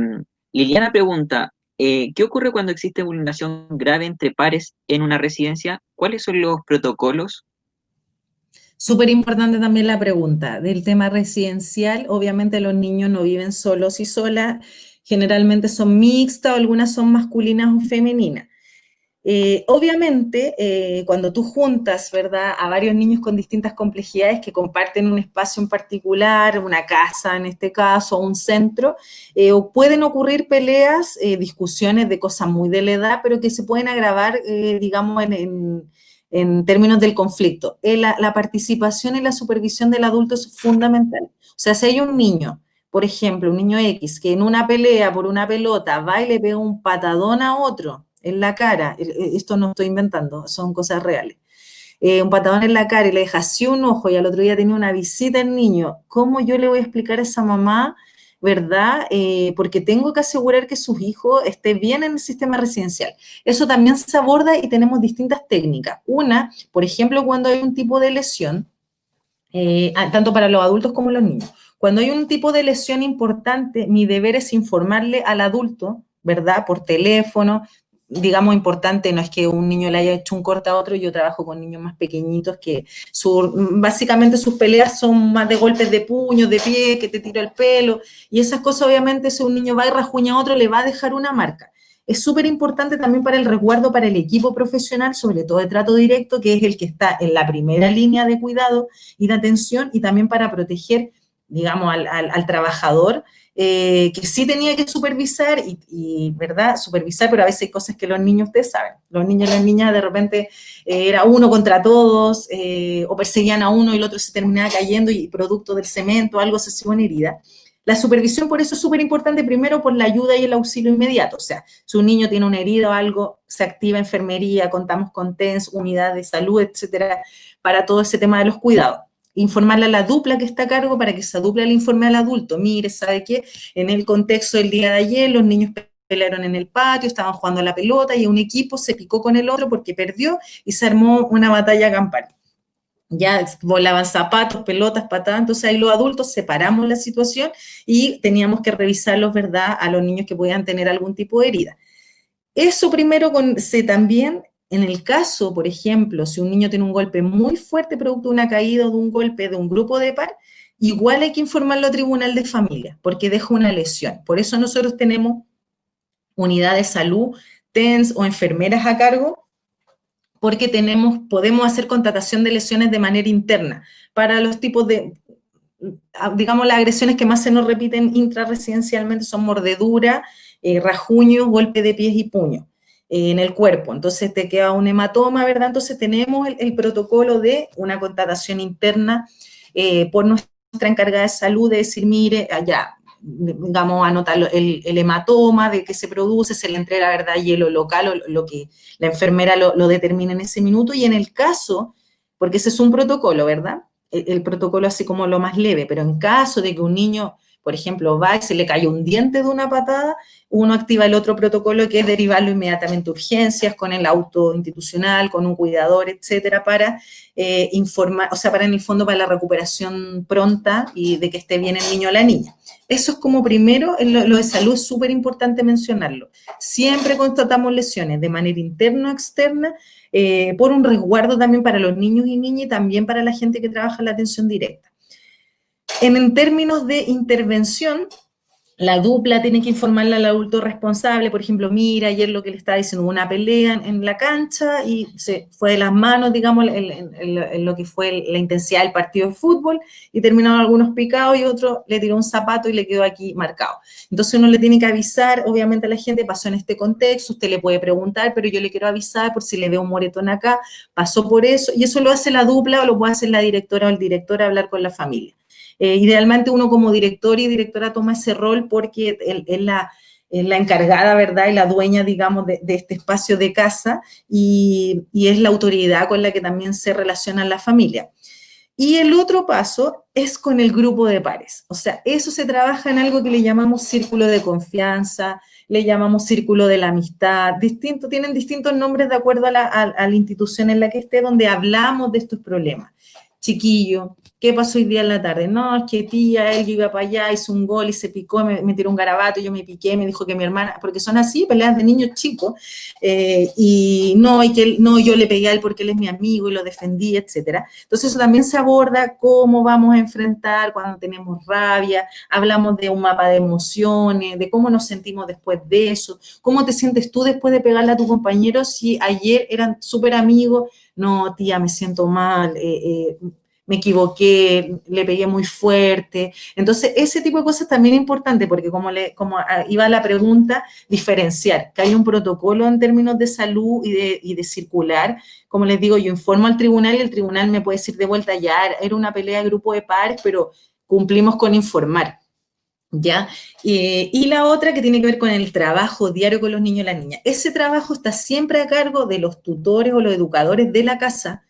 Liliana pregunta, ¿qué ocurre cuando existe vulneración grave entre pares en una residencia? ¿Cuáles son los protocolos? Súper importante también la pregunta del tema residencial. Obviamente los niños no viven solos y solas, generalmente son mixtas o algunas son masculinas o femeninas. Obviamente, cuando tú juntas, ¿verdad?, a varios niños con distintas complejidades que comparten un espacio en particular, una casa en este caso, un centro, pueden ocurrir peleas, discusiones de cosas muy de la edad, pero que se pueden agravar, digamos, en términos del conflicto. La participación y la supervisión del adulto es fundamental. O sea, si hay un niño, por ejemplo, un niño X, que en una pelea por una pelota va y le pega un patadón a otro en la cara, esto no estoy inventando, son cosas reales, un patadón en la cara y le deja así un ojo y al otro día tenía una visita el niño, ¿cómo yo le voy a explicar a esa mamá, verdad? Porque tengo que asegurar que sus hijos estén bien en el sistema residencial. Eso también se aborda y tenemos distintas técnicas. Una, por ejemplo, cuando hay un tipo de lesión, tanto para los adultos como los niños. Cuando hay un tipo de lesión importante, mi deber es informarle al adulto, ¿verdad? Por teléfono, digamos importante, no es que un niño le haya hecho un corte a otro, yo trabajo con niños más pequeñitos que básicamente sus peleas son más de golpes de puño, de pie, que te tiro el pelo, y esas cosas obviamente si un niño va y rajuña a otro le va a dejar una marca. Es súper importante también para el resguardo para el equipo profesional, sobre todo de trato directo, que es el que está en la primera línea de cuidado y de atención, y también para proteger, digamos, al trabajador, que sí tenía que supervisar ¿verdad? Supervisar, pero a veces hay cosas que los niños, ustedes saben, los niños y las niñas de repente era uno contra todos, o perseguían a uno y el otro se terminaba cayendo y producto del cemento, algo se hacía una herida. La supervisión por eso es súper importante, primero por la ayuda y el auxilio inmediato, o sea, si un niño tiene una herida o algo, se activa enfermería, contamos con TENS, unidad de salud, etcétera, para todo ese tema de los cuidados. Informarle a la dupla que está a cargo para que esa dupla le informe al adulto, mire, ¿sabe qué? En el contexto del día de ayer, los niños pelearon en el patio, estaban jugando a la pelota y un equipo se picó con el otro porque perdió y se armó una batalla campal. Ya volaban zapatos, pelotas, patadas, entonces ahí los adultos separamos la situación y teníamos que revisarlos, ¿verdad?, a los niños que podían tener algún tipo de herida. Eso primero también, en el caso, por ejemplo, si un niño tiene un golpe muy fuerte producto de una caída o de un golpe de un grupo de par, igual hay que informarlo a tribunal de familia, porque deja una lesión. Por eso nosotros tenemos unidad de salud, TENS o enfermeras a cargo, porque podemos hacer contratación de lesiones de manera interna para los tipos de, digamos, las agresiones que más se nos repiten intraresidencialmente son mordedura, rajuño, golpe de pies y puño en el cuerpo. Entonces te queda un hematoma, ¿verdad? Entonces tenemos el protocolo de una contratación interna por nuestra encargada de salud de decir, mire, allá, digamos, anotar el hematoma, de qué se produce, se le entrega, ¿verdad?, hielo local o lo que la enfermera lo determina en ese minuto, y en el caso, porque ese es un protocolo, ¿verdad?, el protocolo así como lo más leve, pero en caso de que un niño, por ejemplo, va y se le cae un diente de una patada, uno activa el otro protocolo que es derivarlo inmediatamente a urgencias con el auto institucional, con un cuidador, etcétera, para informar, o sea, para en el fondo para la recuperación pronta y de que esté bien el niño o la niña. Eso es como primero, lo de salud es súper importante mencionarlo. Siempre constatamos lesiones de manera interna o externa, por un resguardo también para los niños y niñas y también para la gente que trabaja en la atención directa. En términos de intervención, la dupla tiene que informarle al adulto responsable, por ejemplo, mira, ayer lo que le estaba diciendo, hubo una pelea en la cancha y se fue de las manos, digamos, en lo que fue la intensidad del partido de fútbol y terminaron algunos picados y otro le tiró un zapato y le quedó aquí marcado. Entonces uno le tiene que avisar, obviamente a la gente, pasó en este contexto, usted le puede preguntar, pero yo le quiero avisar por si le veo un moretón acá, pasó por eso, y eso lo hace la dupla o lo puede hacer la directora o el director a hablar con la familia. Idealmente uno como director y directora toma ese rol porque es la encargada, ¿verdad? Y la dueña, digamos, de este espacio de casa y es la autoridad con la que también se relaciona la familia. Y el otro paso es con el grupo de pares. O sea, eso se trabaja en algo que le llamamos círculo de confianza, le llamamos círculo de la amistad, tienen distintos nombres de acuerdo a la institución en la que esté, donde hablamos de estos problemas. Chiquillo, ¿qué pasó hoy día en la tarde? No, es que tía, él iba para allá, hizo un gol y se picó, me tiró un garabato, yo me piqué, me dijo que mi hermana, porque son así, peleas de niños chicos, y que no, yo le pegué a él porque él es mi amigo y lo defendí, etcétera. Entonces eso también se aborda cómo vamos a enfrentar cuando tenemos rabia, hablamos de un mapa de emociones, de cómo nos sentimos después de eso, cómo te sientes tú después de pegarle a tu compañero si ayer eran súper amigos, no, tía, me siento mal, me equivoqué, le pegué muy fuerte. Entonces, ese tipo de cosas también es importante porque como iba la pregunta, diferenciar, que hay un protocolo en términos de salud y de circular. Como les digo, yo informo al tribunal y el tribunal me puede decir de vuelta, ya era una pelea de grupo de pares, pero cumplimos con informar. ¿Ya? Y la otra que tiene que ver con el trabajo diario con los niños y las niñas. Ese trabajo está siempre a cargo de los tutores o los educadores de la casa,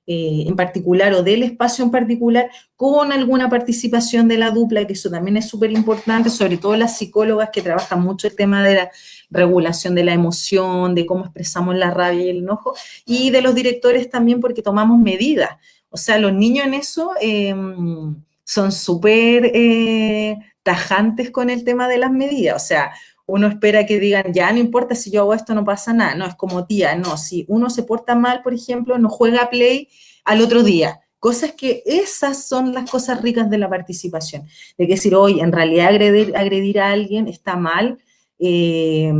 en particular o del espacio en particular, con alguna participación de la dupla, que eso también es súper importante, sobre todo las psicólogas que trabajan mucho el tema de la regulación de la emoción, de cómo expresamos la rabia y el enojo, y de los directores también porque tomamos medidas. O o sea, los niños en eso son súper tajantes con el tema de las medidas, o sea, uno espera que digan, ya no importa si yo hago esto, no pasa nada, no, es como tía, no, si uno se porta mal, por ejemplo, no juega Play al otro día, cosas que esas son las cosas ricas de la participación, de que decir, oye, en realidad agredir a alguien está mal, eh,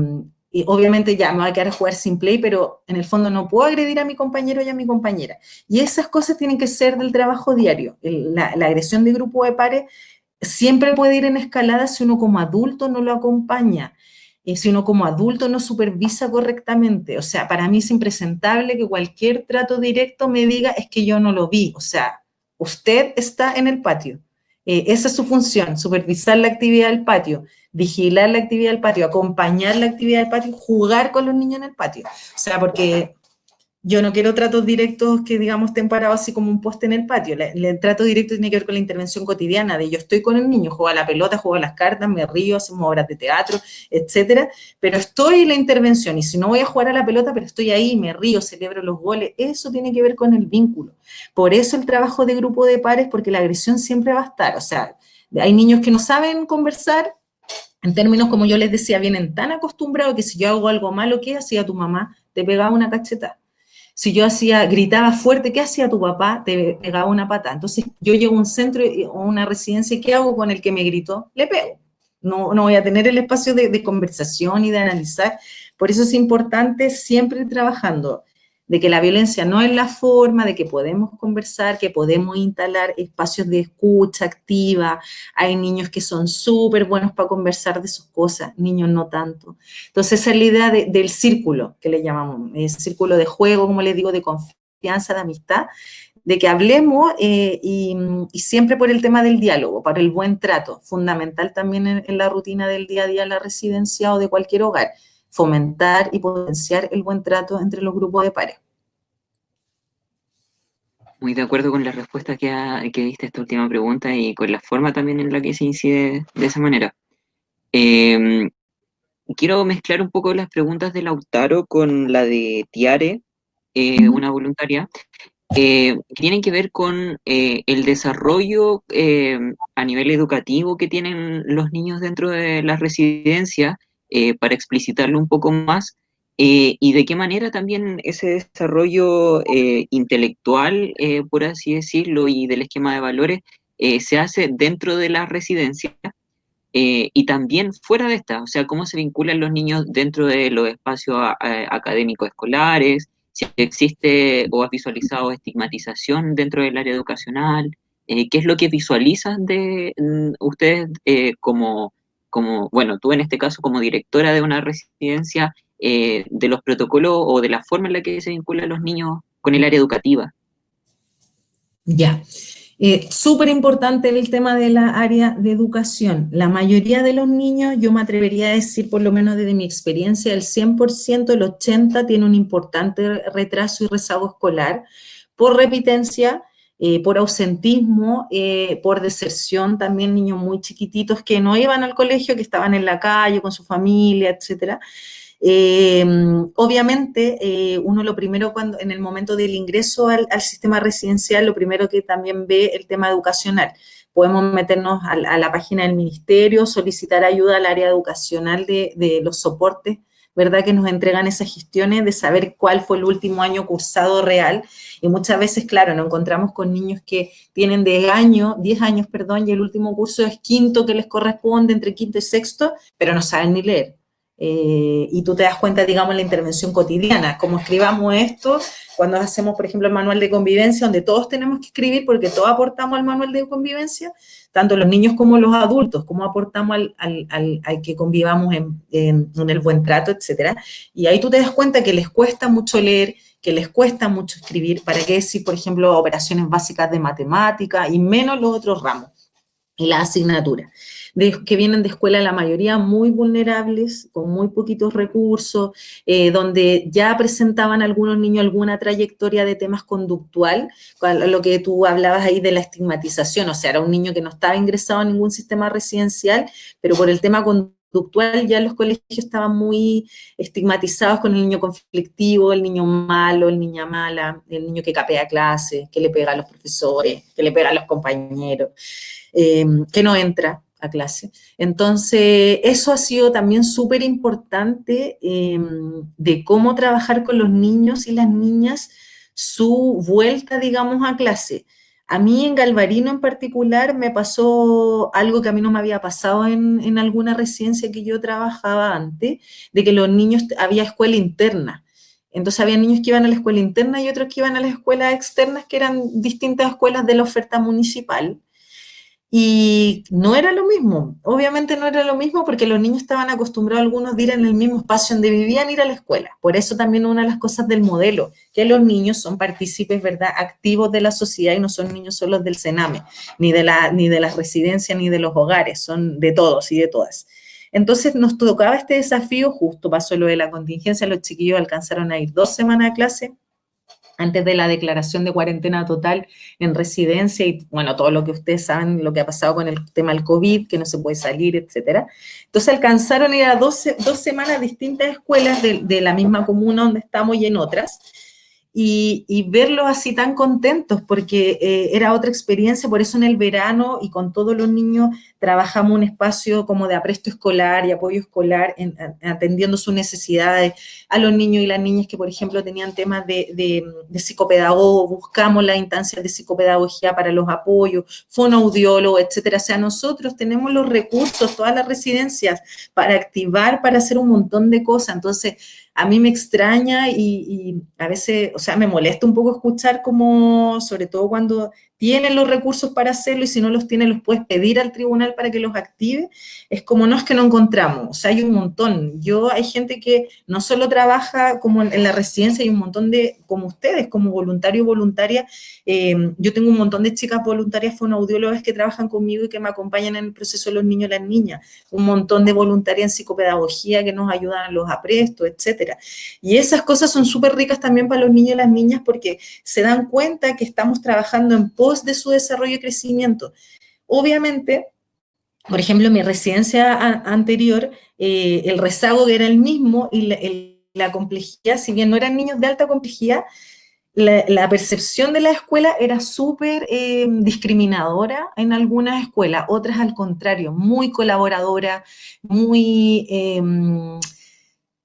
y obviamente ya me voy a quedar a jugar sin Play, pero en el fondo no puedo agredir a mi compañero y a mi compañera. Y esas cosas tienen que ser del trabajo diario. La agresión de grupo de pares siempre puede ir en escalada si uno como adulto no lo acompaña, si uno como adulto no supervisa correctamente. O sea, para mí es impresentable que cualquier trato directo me diga es que yo no lo vi. O sea, usted está en el patio. Esa es su función, supervisar la actividad del patio, vigilar la actividad del patio, acompañar la actividad del patio, jugar con los niños en el patio. O sea, porque yo no quiero tratos directos que, digamos, estén parados así como un poste en el patio. El trato directo tiene que ver con la intervención cotidiana, de yo estoy con el niño, juego a la pelota, juego a las cartas, me río, hacemos obras de teatro, etcétera, pero estoy en la intervención, y si no voy a jugar a la pelota, pero estoy ahí, me río, celebro los goles, eso tiene que ver con el vínculo. Por eso el trabajo de grupo de pares, porque la agresión siempre va a estar, o sea, hay niños que no saben conversar, en términos, como yo les decía, vienen tan acostumbrados que si yo hago algo malo, ¿qué hacía tu mamá? Te pegaba una cachetada. Si yo gritaba fuerte, ¿qué hacía tu papá? Te pegaba una pata. Entonces yo llego a un centro o una residencia y ¿qué hago con el que me gritó? Le pego. No, no voy a tener el espacio de conversación y de analizar. Por eso es importante siempre ir trabajando de que la violencia no es la forma, de que podemos conversar, que podemos instalar espacios de escucha activa. Hay niños que son súper buenos para conversar de sus cosas, niños no tanto. Entonces esa es la idea del círculo, que le llamamos, el círculo de juego, como les digo, de confianza, de amistad, de que hablemos y siempre por el tema del diálogo, para el buen trato, fundamental también en la rutina del día a día en la residencia o de cualquier hogar, fomentar y potenciar el buen trato entre los grupos de pares. Muy de acuerdo con la respuesta que diste a esta última pregunta y con la forma también en la que se incide de esa manera. Eh, Quiero mezclar un poco las preguntas de Lautaro con la de Tiare, una voluntaria, que tienen que ver con el desarrollo a nivel educativo que tienen los niños dentro de la residencia, para explicitarlo un poco más, y de qué manera también ese desarrollo intelectual, por así decirlo, y del esquema de valores, se hace dentro de la residencia. Y también fuera de esta, o sea, cómo se vinculan los niños dentro de los espacios académicos escolares, si existe o has visualizado estigmatización dentro del área educacional, qué es lo que visualizan de ustedes bueno, tú en este caso como directora de una residencia, de los protocolos o de la forma en la que se vinculan los niños con el área educativa. Ya. Súper importante el tema de la área de educación. La mayoría de los niños, yo me atrevería a decir, por lo menos desde mi experiencia, el 100%, el 80% tiene un importante retraso y rezago escolar por repitencia, por ausentismo, por deserción, también niños muy chiquititos que no iban al colegio, que estaban en la calle con su familia, etcétera. Eh, Obviamente, uno lo primero cuando en el momento del ingreso al sistema residencial, lo primero que también ve el tema educacional. Podemos meternos a la página del ministerio, solicitar ayuda al área educacional de los soportes, ¿verdad? Que nos entregan esas gestiones de saber cuál fue el último año cursado real. Y muchas veces, claro, nos encontramos con niños que tienen 10 años, perdón, y el último curso es quinto que les corresponde, entre quinto y sexto, pero no saben ni leer. Y tú te das cuenta, digamos, en la intervención cotidiana, como escribamos esto, cuando hacemos, por ejemplo, el manual de convivencia, donde todos tenemos que escribir porque todos aportamos al manual de convivencia, tanto los niños como los adultos, cómo aportamos al que convivamos en el buen trato, etcétera. Y ahí tú te das cuenta que les cuesta mucho leer, que les cuesta mucho escribir, para qué decir, por ejemplo, operaciones básicas de matemática y menos los otros ramos y las asignaturas, que vienen de escuelas, la mayoría muy vulnerables, con muy poquitos recursos, donde ya presentaban algunos niños alguna trayectoria de temas conductual, lo que tú hablabas ahí de la estigmatización, o sea, era un niño que no estaba ingresado en ningún sistema residencial, pero por el tema conductual conductual, ya los colegios estaban muy estigmatizados con el niño conflictivo, el niño malo, el niña mala, el niño que capea clase, que le pega a los profesores, que le pega a los compañeros, que no entra a clase. Entonces, eso ha sido también súper importante de cómo trabajar con los niños y las niñas su vuelta, digamos, a clase. A mí en Galvarino en particular me pasó algo que a mí no me había pasado en alguna residencia que yo trabajaba antes, de que los niños, había escuela interna. Entonces había niños que iban a la escuela interna y otros que iban a las escuelas externas, que eran distintas escuelas de la oferta municipal. Y no era lo mismo, obviamente no era lo mismo porque los niños estaban acostumbrados algunos de ir en el mismo espacio donde vivían, ir a la escuela. Por eso también una de las cosas del modelo, que los niños son partícipes, ¿verdad?, activos de la sociedad y no son niños solos del Sename, ni de las residencias, ni de los hogares, son de todos y de todas. Entonces nos tocaba este desafío, justo pasó lo de la contingencia, los chiquillos alcanzaron a ir 2 semanas a clase, antes de la declaración de cuarentena total en residencia y, bueno, todo lo que ustedes saben, lo que ha pasado con el tema del COVID, que no se puede salir, etcétera. Entonces alcanzaron a ir a 2 semanas a distintas escuelas de la misma comuna donde estamos y en otras, y verlos así tan contentos, porque era otra experiencia, por eso en el verano y con todos los niños trabajamos un espacio como de apresto escolar y apoyo escolar, atendiendo sus necesidades a los niños y las niñas que, por ejemplo, tenían temas de psicopedagogo, buscamos las instancias de psicopedagogía para los apoyos, fonoaudiólogo, etcétera. O sea, nosotros tenemos los recursos, todas las residencias, para activar, para hacer un montón de cosas. Entonces, a mí me extraña y a veces, o sea, me molesta un poco escuchar como, sobre todo cuando tienen los recursos para hacerlo y si no los tienen los puedes pedir al tribunal para que los active, es como no es que no encontramos, o sea, hay un montón. Hay gente que no solo trabaja como en la residencia, hay un montón de, como ustedes, como voluntario o voluntaria, yo tengo un montón de chicas voluntarias fonoaudiólogas que trabajan conmigo y que me acompañan en el proceso de los niños y las niñas, un montón de voluntarias en psicopedagogía que nos ayudan a los aprestos, etcétera. Y esas cosas son súper ricas también para los niños y las niñas porque se dan cuenta que estamos trabajando en pos de su desarrollo y crecimiento. Obviamente, por ejemplo, en mi residencia anterior, el rezago era el mismo y la complejidad, si bien no eran niños de alta complejidad, la percepción de la escuela era súper discriminadora en algunas escuelas, otras al contrario, muy colaboradora, muy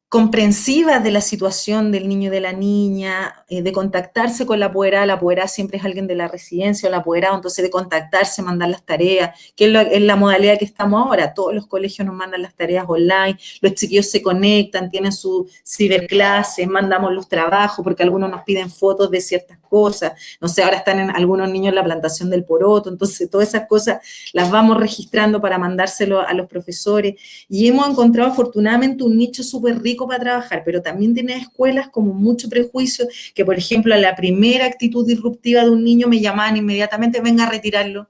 comprensivas de la situación del niño y de la niña, de contactarse con la apoderada siempre es alguien de la residencia o la apoderada, entonces de contactarse, mandar las tareas, que es la modalidad que estamos ahora, todos los colegios nos mandan las tareas online, los chiquillos se conectan, tienen su ciberclase, mandamos los trabajos, porque algunos nos piden fotos de ciertas cosas, no sé, ahora están algunos niños en la plantación del poroto, entonces todas esas cosas las vamos registrando para mandárselo a los profesores, y hemos encontrado afortunadamente un nicho súper rico para trabajar, pero también tiene escuelas como mucho prejuicio, que por ejemplo a la primera actitud disruptiva de un niño me llamaban inmediatamente, venga a retirarlo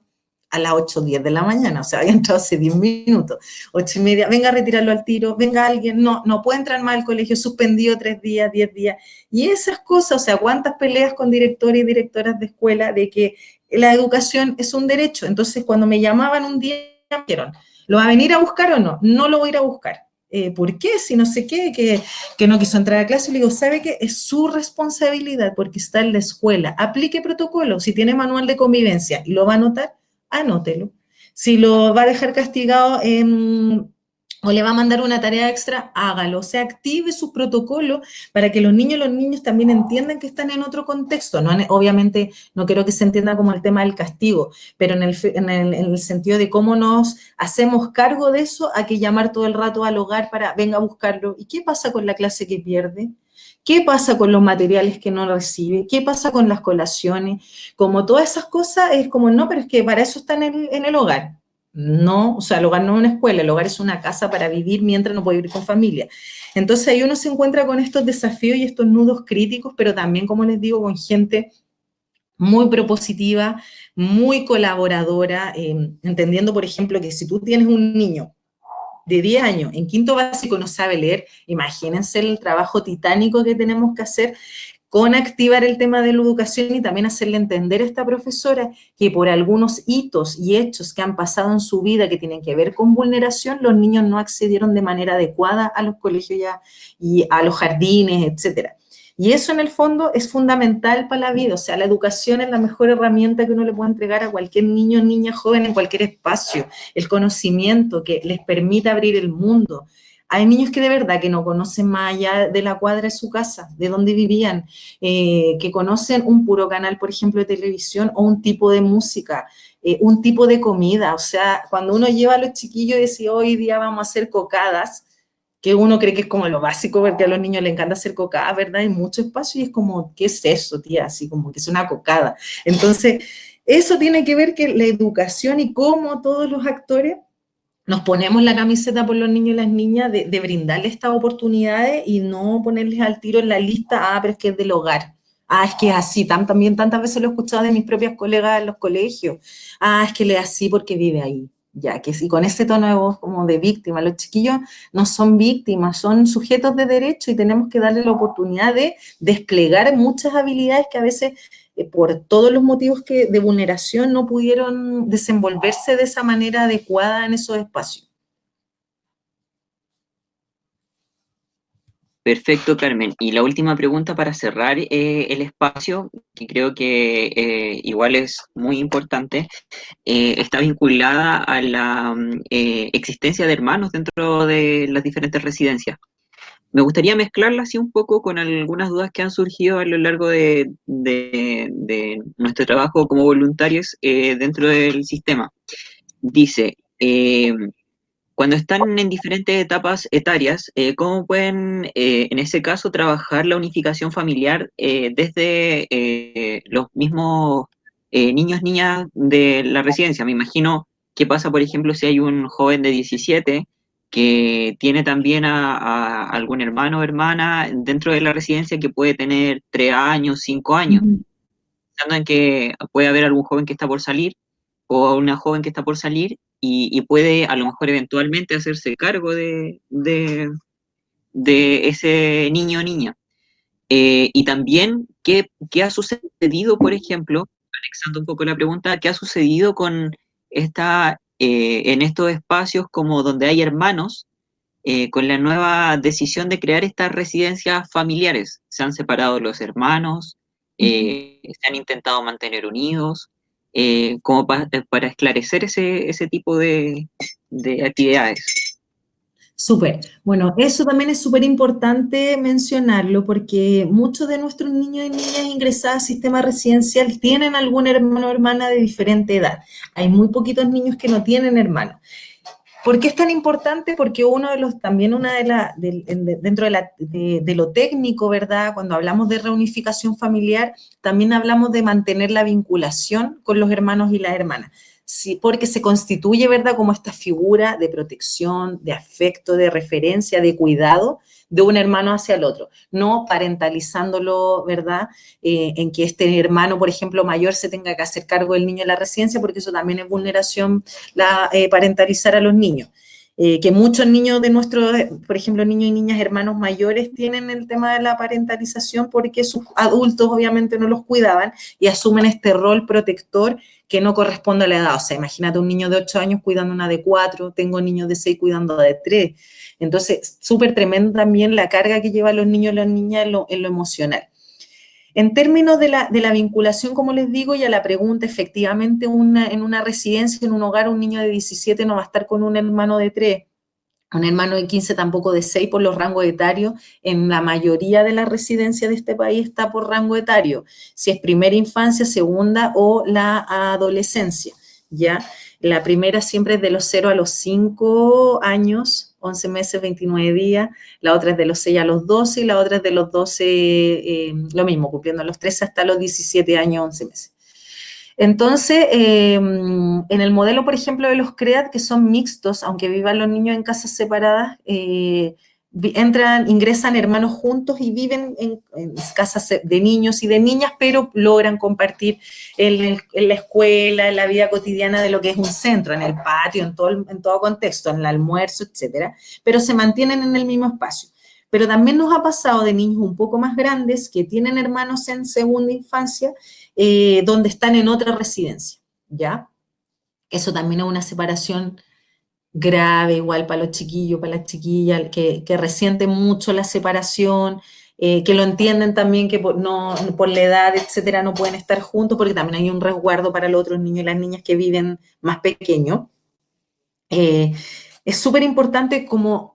a las 8:10 de la mañana, o sea, había entrado hace 10 minutos, 8:30, venga a retirarlo al tiro, venga alguien, no puede entrar más al colegio, suspendido 3 días, 10 días, y esas cosas, o sea, cuántas peleas con directores y directoras de escuela de que la educación es un derecho, entonces cuando me llamaban un día, me dijeron, ¿lo va a venir a buscar o no? No lo voy a ir a buscar. ¿Por qué? Si no sé qué, que no quiso entrar a clase, le digo, ¿sabe qué? Es su responsabilidad porque está en la escuela. Aplique protocolo. Si tiene manual de convivencia y lo va a anotar, anótelo. Si lo va a dejar castigado o le va a mandar una tarea extra, hágalo. O sea, active su protocolo para que los niños también entiendan que están en otro contexto. No, obviamente no quiero que se entienda como el tema del castigo, pero en el sentido de cómo nos hacemos cargo de eso, hay que llamar todo el rato al hogar para venga a buscarlo. ¿Y qué pasa con la clase que pierde? ¿Qué pasa con los materiales que no recibe? ¿Qué pasa con las colaciones? Como todas esas cosas, es como, no, pero es que para eso está en el hogar. No, o sea, el hogar no es una escuela, el hogar es una casa para vivir mientras no puede vivir con familia. Entonces ahí uno se encuentra con estos desafíos y estos nudos críticos, pero también, como les digo, con gente muy propositiva, muy colaboradora, entendiendo, por ejemplo, que si tú tienes un niño de 10 años en quinto básico no sabe leer, imagínense el trabajo titánico que tenemos que hacer con activar el tema de la educación y también hacerle entender a esta profesora que por algunos hitos y hechos que han pasado en su vida que tienen que ver con vulneración, los niños no accedieron de manera adecuada a los colegios ya y a los jardines, etcétera. Y eso en el fondo es fundamental para la vida, o sea, la educación es la mejor herramienta que uno le puede entregar a cualquier niño, niña, joven en cualquier espacio, el conocimiento que les permita abrir el mundo. Hay niños que de verdad que no conocen más allá de la cuadra de su casa, de donde vivían, que conocen un puro canal, por ejemplo, de televisión o un tipo de música, un tipo de comida. O sea, cuando uno lleva a los chiquillos y dice, hoy día vamos a hacer cocadas, que uno cree que es como lo básico, porque a los niños les encanta hacer cocadas, ¿verdad? Hay mucho espacio y es como, ¿qué es eso, tía? Así como que es una cocada. Entonces, eso tiene que ver que la educación y cómo todos los actores nos ponemos la camiseta por los niños y las niñas de brindarles estas oportunidades y no ponerles al tiro en la lista, pero es que es del hogar. Es que es así, también tantas veces lo he escuchado de mis propias colegas en los colegios. Es que le es así porque vive ahí. Ya, que sí, con ese tono de voz como de víctima. Los chiquillos no son víctimas, son sujetos de derecho y tenemos que darle la oportunidad de desplegar muchas habilidades que a veces por todos los motivos de vulneración no pudieron desenvolverse de esa manera adecuada en esos espacios. Perfecto, Carmen. Y la última pregunta para cerrar el espacio, que creo que igual es muy importante, está vinculada a la existencia de hermanos dentro de las diferentes residencias. Me gustaría mezclarla así un poco con algunas dudas que han surgido a lo largo de nuestro trabajo como voluntarios dentro del sistema. Dice, cuando están en diferentes etapas etarias, ¿cómo pueden, en ese caso, trabajar la unificación familiar desde los mismos niños, niñas de la residencia? Me imagino qué pasa, por ejemplo, si hay un joven de 17 que tiene también a algún hermano o hermana dentro de la residencia que puede tener 3 años, 5 años, Ujú. pensando en que puede haber algún joven que está por salir o una joven que está por salir y puede a lo mejor eventualmente hacerse cargo de ese niño o niña. Y también, ¿qué ha sucedido, por ejemplo, anexando un poco la pregunta, qué ha sucedido con en estos espacios como donde hay hermanos, con la nueva decisión de crear estas residencias familiares? Se han separado los hermanos, se han intentado mantener unidos, como para esclarecer ese tipo de actividades. Súper. Bueno, eso también es súper importante mencionarlo porque muchos de nuestros niños y niñas ingresados al sistema residencial tienen algún hermano o hermana de diferente edad. Hay muy poquitos niños que no tienen hermanos. ¿Por qué es tan importante? Porque también dentro de lo técnico, ¿verdad? Cuando hablamos de reunificación familiar, también hablamos de mantener la vinculación con los hermanos y las hermanas. Sí, porque se constituye, ¿verdad? Como esta figura de protección, de afecto, de referencia, de cuidado de un hermano hacia el otro, no parentalizándolo, ¿verdad? En que este hermano, por ejemplo, mayor se tenga que hacer cargo del niño en la residencia, porque eso también es vulneración parentalizar a los niños. Que muchos niños de nuestros, por ejemplo, niños y niñas hermanos mayores tienen el tema de la parentalización porque sus adultos obviamente no los cuidaban y asumen este rol protector que no corresponde a la edad. O sea, imagínate un niño de 8 años cuidando una de 4, tengo niños de 6 cuidando de 3. Entonces, súper tremenda también la carga que llevan los niños y las niñas en lo emocional. En términos de la vinculación, como les digo, y a la pregunta, efectivamente en una residencia, en un hogar, un niño de 17 no va a estar con un hermano de 3, un hermano de 15 tampoco de 6 por los rangos etarios. En la mayoría de las residencias de este país está por rango etario, si es primera infancia, segunda o la adolescencia, ¿ya? La primera siempre es de los 0 a los 5 años, 11 meses, 29 días, la otra es de los 6 a los 12 y la otra es de los 12, lo mismo, cumpliendo los 13 hasta los 17 años, 11 meses. Entonces, en el modelo, por ejemplo, de los CREAT, que son mixtos, aunque vivan los niños en casas separadas, ingresan hermanos juntos y viven en casas de niños y de niñas, pero logran compartir en la escuela, en la vida cotidiana de lo que es un centro, en el patio, en todo contexto, en el almuerzo, etcétera, pero se mantienen en el mismo espacio. pero también nos ha pasado de niños un poco más grandes que tienen hermanos en segunda infancia, donde están en otra residencia, ¿ya? Eso también es una separación grave, igual para los chiquillos, para las chiquillas, que resienten mucho la separación, que lo entienden también que no, por la edad, etcétera, no pueden estar juntos, porque también hay un resguardo para los otros niños y las niñas que viven más pequeños. Es súper importante como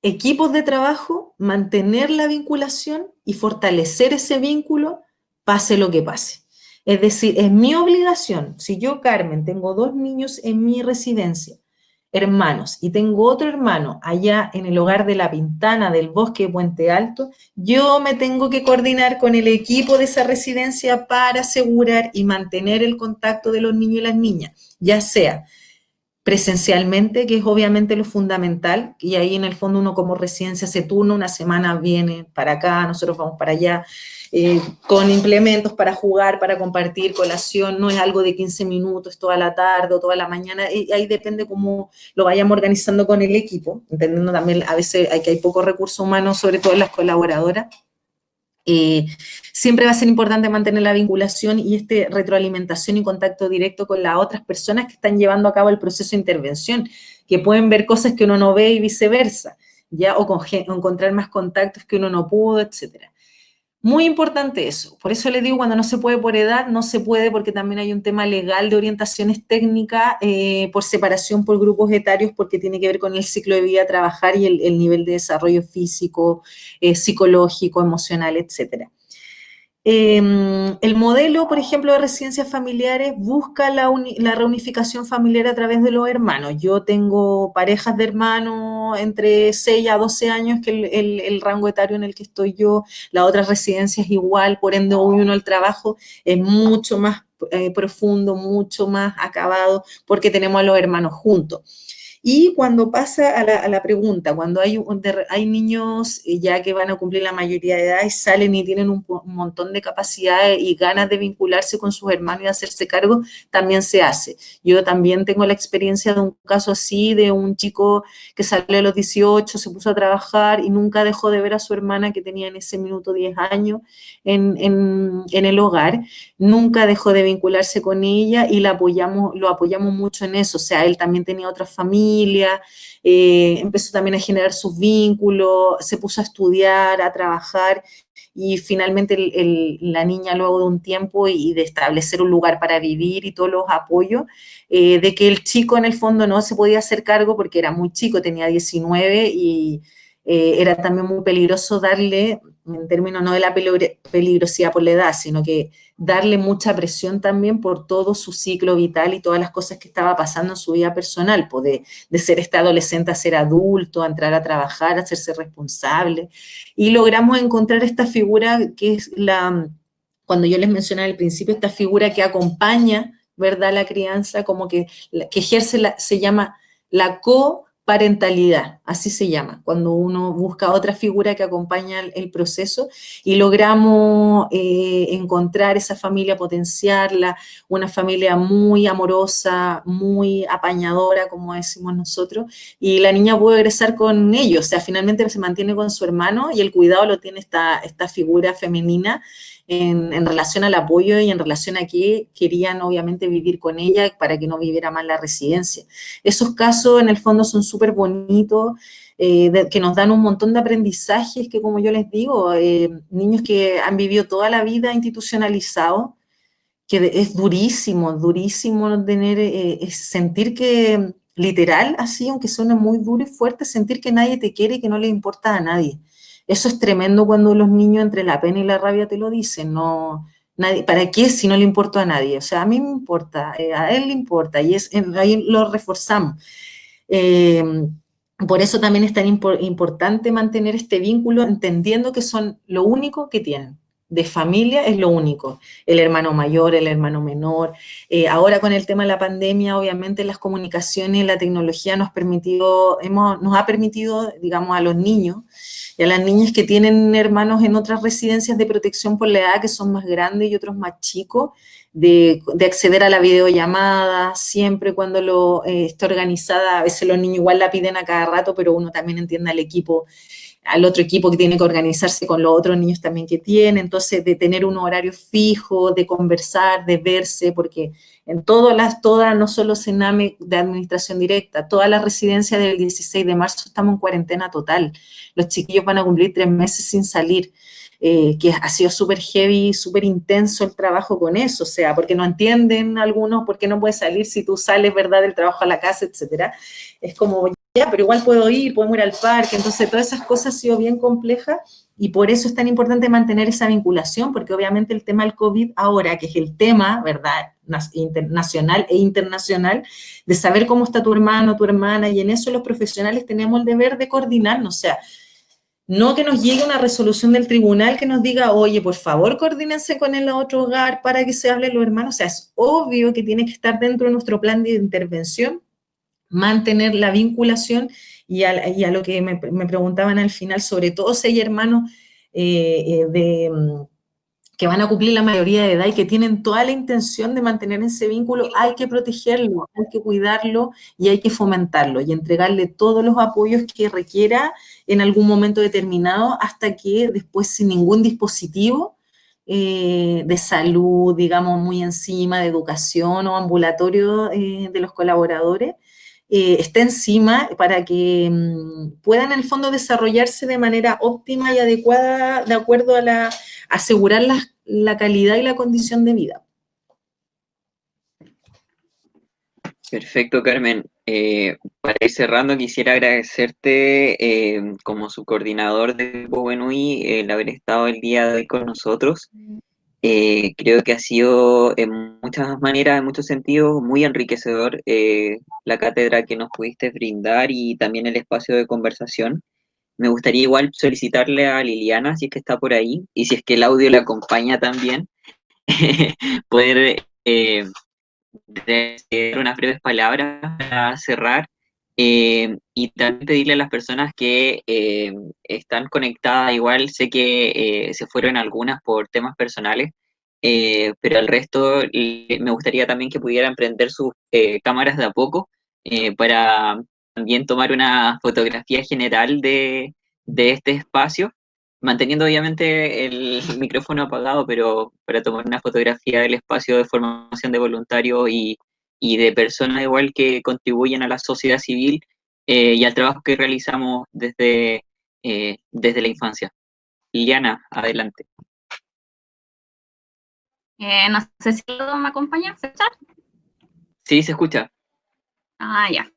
equipos de trabajo mantener la vinculación y fortalecer ese vínculo, pase lo que pase. Es decir, es mi obligación, si yo, Carmen, tengo 2 niños en mi residencia, hermanos, y tengo otro hermano allá en el hogar de La Pintana, del Bosque de Puente Alto, yo me tengo que coordinar con el equipo de esa residencia para asegurar y mantener el contacto de los niños y las niñas, ya sea presencialmente, que es obviamente lo fundamental, y ahí en el fondo uno como residencia se turna, una semana viene para acá, nosotros vamos para allá, con implementos para jugar, para compartir, colación, no es algo de 15 minutos toda la tarde o toda la mañana, y ahí depende cómo lo vayamos organizando con el equipo, entendiendo también a veces hay pocos recursos humanos, sobre todo en las colaboradoras. Eh, Siempre va a ser importante mantener la vinculación y retroalimentación y contacto directo con las otras personas que están llevando a cabo el proceso de intervención, que pueden ver cosas que uno no ve y viceversa, ¿ya? O encontrar más contactos que uno no pudo, etcétera. Muy importante eso. Por eso les digo, cuando no se puede por edad, no se puede porque también hay un tema legal de orientaciones técnicas por separación por grupos etarios porque tiene que ver con el ciclo de vida a trabajar y el nivel de desarrollo físico, psicológico, emocional, etcétera. El modelo, por ejemplo, de residencias familiares busca la reunificación familiar a través de los hermanos. Yo tengo parejas de hermanos entre 6 a 12 años, que el rango etario en el que estoy yo, la otra residencia es igual, por ende hoy uno el trabajo es mucho más profundo, mucho más acabado, porque tenemos a los hermanos juntos. Y cuando pasa a la pregunta, cuando hay niños ya que van a cumplir la mayoría de edad y salen y tienen un montón de capacidades y ganas de vincularse con sus hermanos y hacerse cargo, también se hace. Yo también tengo la experiencia de un caso así, de un chico que salió a los 18, se puso a trabajar y nunca dejó de ver a su hermana que tenía en ese minuto 10 años en el hogar, nunca dejó de vincularse con ella y lo apoyamos mucho en eso. O sea, él también tenía otra familia, empezó también a generar sus vínculos, se puso a estudiar, a trabajar y finalmente la niña luego de un tiempo y de establecer un lugar para vivir y todos los apoyos, de que el chico en el fondo no se podía hacer cargo porque era muy chico, tenía 19 y era también muy peligroso darle, en términos no de la peligrosidad por la edad, sino que darle mucha presión también por todo su ciclo vital y todas las cosas que estaba pasando en su vida personal, pues de ser este adolescente a ser adulto, a entrar a trabajar, a hacerse responsable. Y logramos encontrar esta figura que es cuando yo les mencionaba al principio, esta figura que acompaña, ¿verdad?, la crianza, como que ejerce, se llama la coparentalidad, así se llama, cuando uno busca otra figura que acompaña el proceso y logramos encontrar esa familia, potenciarla, una familia muy amorosa, muy apañadora, como decimos nosotros, y la niña puede egresar con ellos, o sea, finalmente se mantiene con su hermano y el cuidado lo tiene esta figura femenina en relación al apoyo y en relación a que querían obviamente vivir con ella para que no viviera mal la residencia. Esos casos en el fondo son súper bonitos, que nos dan un montón de aprendizajes que, como yo les digo, niños que han vivido toda la vida institucionalizados, que es durísimo, durísimo tener, sentir que, literal, así, aunque suene muy duro y fuerte, sentir que nadie te quiere y que no le importa a nadie. Eso es tremendo cuando los niños entre la pena y la rabia te lo dicen, no, nadie, ¿para qué si no le importa a nadie? O sea, a mí me importa, a él le importa, y ahí lo reforzamos. Eh, por eso también es tan importante mantener este vínculo, entendiendo que son lo único que tienen. De familia es lo único, el hermano mayor, el hermano menor. Ahora con el tema de la pandemia, obviamente las comunicaciones, la tecnología nos ha permitido, digamos, a los niños y a las niñas que tienen hermanos en otras residencias de protección por la edad, que son más grandes y otros más chicos, de acceder a la videollamada, siempre cuando esté organizada, a veces los niños igual la piden a cada rato, pero uno también entiende al equipo al otro equipo que tiene que organizarse con los otros niños también que tiene, entonces de tener un horario fijo, de conversar, de verse, porque en todas, no solo Sename de administración directa, todas las residencias del 16 de marzo estamos en cuarentena total. Los chiquillos van a cumplir 3 meses sin salir, que ha sido súper heavy, súper intenso el trabajo con eso, o sea, porque no entienden algunos por qué no puedes salir si tú sales, ¿verdad?, del trabajo a la casa, etcétera. Es como, ya, pero igual puedo ir, podemos ir al parque, entonces todas esas cosas han sido bien complejas y por eso es tan importante mantener esa vinculación, porque obviamente el tema del COVID ahora, que es el tema, ¿verdad?, nacional e internacional, de saber cómo está tu hermano, tu hermana, y en eso los profesionales tenemos el deber de coordinarnos, o sea, no que nos llegue una resolución del tribunal que nos diga, oye, por favor, coordínense con el otro hogar para que se hablen los hermanos. O sea, es obvio que tiene que estar dentro de nuestro plan de intervención, mantener la vinculación y a lo que me preguntaban al final, sobre todo si hay hermanos que van a cumplir la mayoría de edad y que tienen toda la intención de mantener ese vínculo, hay que protegerlo, hay que cuidarlo y hay que fomentarlo y entregarle todos los apoyos que requiera en algún momento determinado hasta que después sin ningún dispositivo de salud, digamos, muy encima, de educación o ambulatorio de los colaboradores, esté encima para que puedan en el fondo desarrollarse de manera óptima y adecuada de acuerdo a asegurar la calidad y la condición de vida. Perfecto, Carmen. Para ir cerrando, quisiera agradecerte como subcoordinador de Grupo Buenui el haber estado el día de hoy con nosotros. Creo que ha sido en muchas maneras, en muchos sentidos, muy enriquecedor la cátedra que nos pudiste brindar y también el espacio de conversación. Me gustaría igual solicitarle a Liliana, si es que está por ahí, y si es que el audio la acompaña también, poder decir unas breves palabras para cerrar y también pedirle a las personas que están conectadas, igual sé que se fueron algunas por temas personales, pero al resto me gustaría también que pudieran prender sus cámaras de a poco para también tomar una fotografía general de este espacio, manteniendo obviamente el micrófono apagado, pero para tomar una fotografía del espacio de formación de voluntarios y de personas igual que contribuyen a la sociedad civil y al trabajo que realizamos desde la infancia. Liliana, adelante. No sé si me acompaña, César. Sí, se escucha. Ah, ya.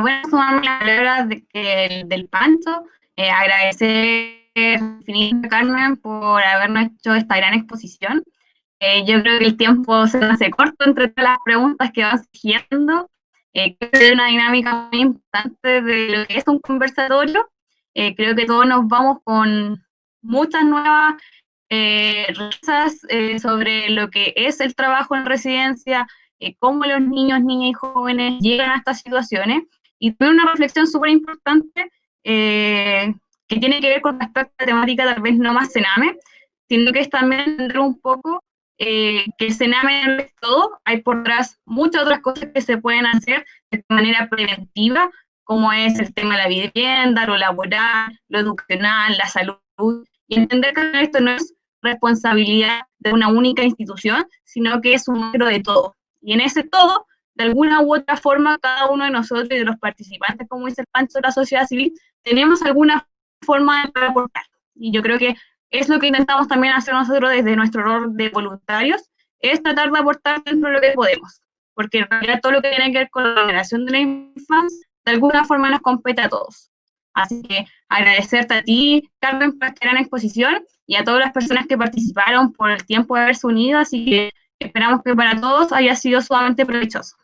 Bueno, sumarme las palabras del Pancho, agradecer infinito a Carmen por habernos hecho esta gran exposición. Yo creo que el tiempo se nos hace corto entre todas las preguntas que van surgiendo. Creo que hay una dinámica muy importante de lo que es un conversatorio. Creo que todos nos vamos con muchas nuevas risas sobre lo que es el trabajo en residencia, cómo los niños, niñas y jóvenes llegan a estas situaciones, y también una reflexión súper importante que tiene que ver con respecto a la temática tal vez no más Sename, sino que es también entender un poco que el Sename no es todo, hay por detrás muchas otras cosas que se pueden hacer de manera preventiva, como es el tema de la vivienda, lo laboral, lo educacional, la salud, y entender que esto no es responsabilidad de una única institución, sino que es un número de todo. Y en ese todo, de alguna u otra forma, cada uno de nosotros y de los participantes, como dice el Pancho, de la sociedad civil, tenemos alguna forma de aportar. Y yo creo que es lo que intentamos también hacer nosotros desde nuestro rol de voluntarios, es tratar de aportar dentro de lo que podemos. Porque en realidad todo lo que tiene que ver con la generación de la infancia, de alguna forma nos compete a todos. Así que agradecerte a ti, Carmen, por esta gran exposición y a todas las personas que participaron por el tiempo de haberse unido, así que esperamos que para todos haya sido sumamente provechoso.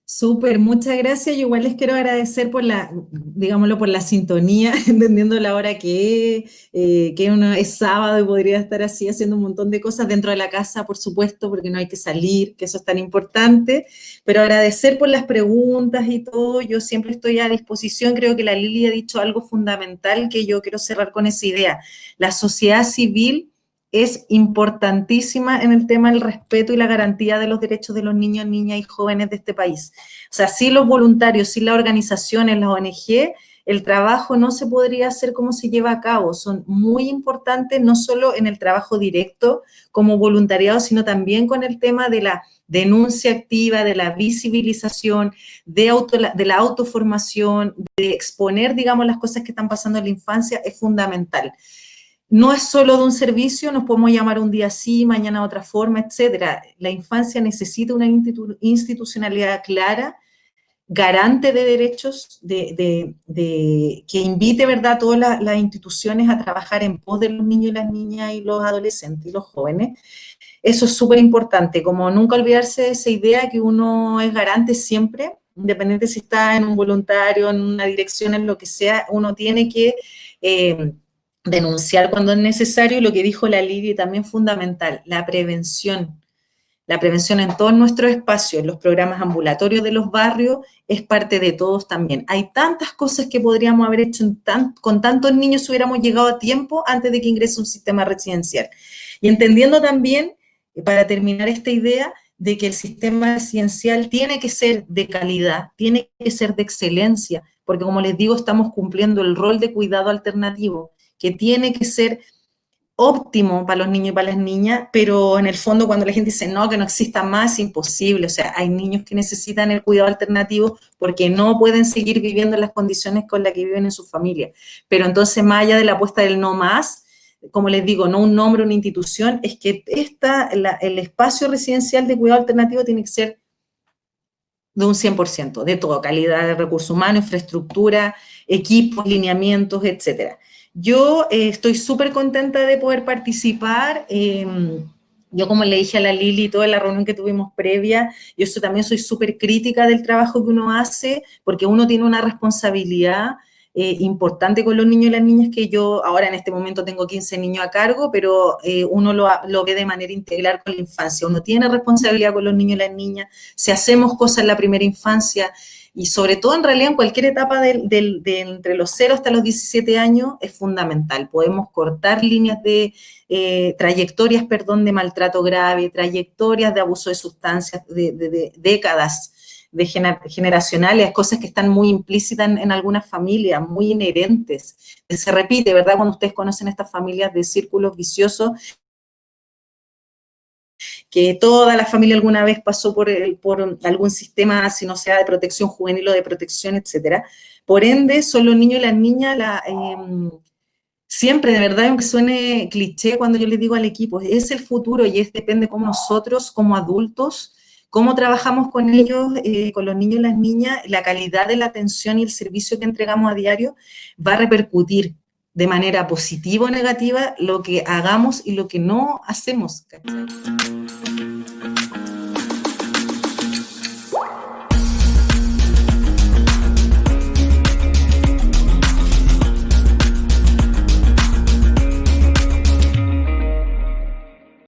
Súper, muchas gracias. Yo igual les quiero agradecer por digámoslo, por la sintonía, entendiendo la hora que uno es sábado y podría estar así haciendo un montón de cosas dentro de la casa, por supuesto, porque no hay que salir, que eso es tan importante, pero agradecer por las preguntas y todo. Yo siempre estoy a disposición. Creo que la Lili ha dicho algo fundamental que yo quiero cerrar con esa idea. La sociedad civil es importantísima en el tema del respeto y la garantía de los derechos de los niños, niñas y jóvenes de este país. O sea, sin los voluntarios, sin las organizaciones, las ONG, el trabajo no se podría hacer como se lleva a cabo. Son muy importantes, no solo en el trabajo directo como voluntariado, sino también con el tema de la denuncia activa, de la visibilización, de la autoformación, de exponer, digamos, las cosas que están pasando en la infancia, es fundamental. No es solo de un servicio, nos podemos llamar un día así, mañana de otra forma, etcétera. La infancia necesita una institucionalidad clara, garante de derechos, que invite, ¿verdad?, a todas las instituciones a trabajar en pos de los niños y las niñas y los adolescentes y los jóvenes. Eso es súper importante, como nunca olvidarse de esa idea que uno es garante siempre, independiente si está en un voluntario, en una dirección, en lo que sea, uno tiene que denunciar cuando es necesario, y lo que dijo la Lili también fundamental, la prevención en todos nuestros espacios, los programas ambulatorios de los barrios, es parte de todos también. Hay tantas cosas que podríamos haber hecho con tantos niños si hubiéramos llegado a tiempo antes de que ingrese un sistema residencial. Y entendiendo también, para terminar esta idea, de que el sistema residencial tiene que ser de calidad, tiene que ser de excelencia, porque como les digo, estamos cumpliendo el rol de cuidado alternativo, que tiene que ser óptimo para los niños y para las niñas, pero en el fondo cuando la gente dice no, que no exista más, es imposible. O sea, hay niños que necesitan el cuidado alternativo porque no pueden seguir viviendo en las condiciones con las que viven en su familia. Pero entonces, más allá de la apuesta del no más, como les digo, no un nombre, una institución, es que el espacio residencial de cuidado alternativo tiene que ser de un 100%, de todo, calidad de recursos humanos, infraestructura, equipos, lineamientos, etcétera. Yo estoy súper contenta de poder participar. Yo, como le dije a la Lili, toda la reunión que tuvimos previa, yo también soy súper crítica del trabajo que uno hace, porque uno tiene una responsabilidad importante con los niños y las niñas, que yo ahora en este momento tengo 15 niños a cargo, pero uno lo ve de manera integral con la infancia. Uno tiene responsabilidad con los niños y las niñas, si hacemos cosas en la primera infancia, y sobre todo en realidad en cualquier etapa de entre los 0 hasta los 17 años, es fundamental. Podemos cortar líneas de trayectorias, perdón, de maltrato grave, trayectorias de abuso de sustancias, de décadas generacionales, cosas que están muy implícitas en algunas familias, muy inherentes. Se repite, ¿verdad? Cuando ustedes conocen estas familias de círculos viciosos, que toda la familia alguna vez pasó por algún sistema, si no sea de protección juvenil o de protección, etcétera. Por ende, son los niños y las niñas siempre, de verdad, aunque suene cliché cuando yo les digo al equipo, es el futuro, y depende cómo nosotros, como adultos, cómo trabajamos con ellos, con los niños y las niñas, la calidad de la atención y el servicio que entregamos a diario va a repercutir de manera positiva o negativa lo que hagamos y lo que no hacemos, ¿cachai?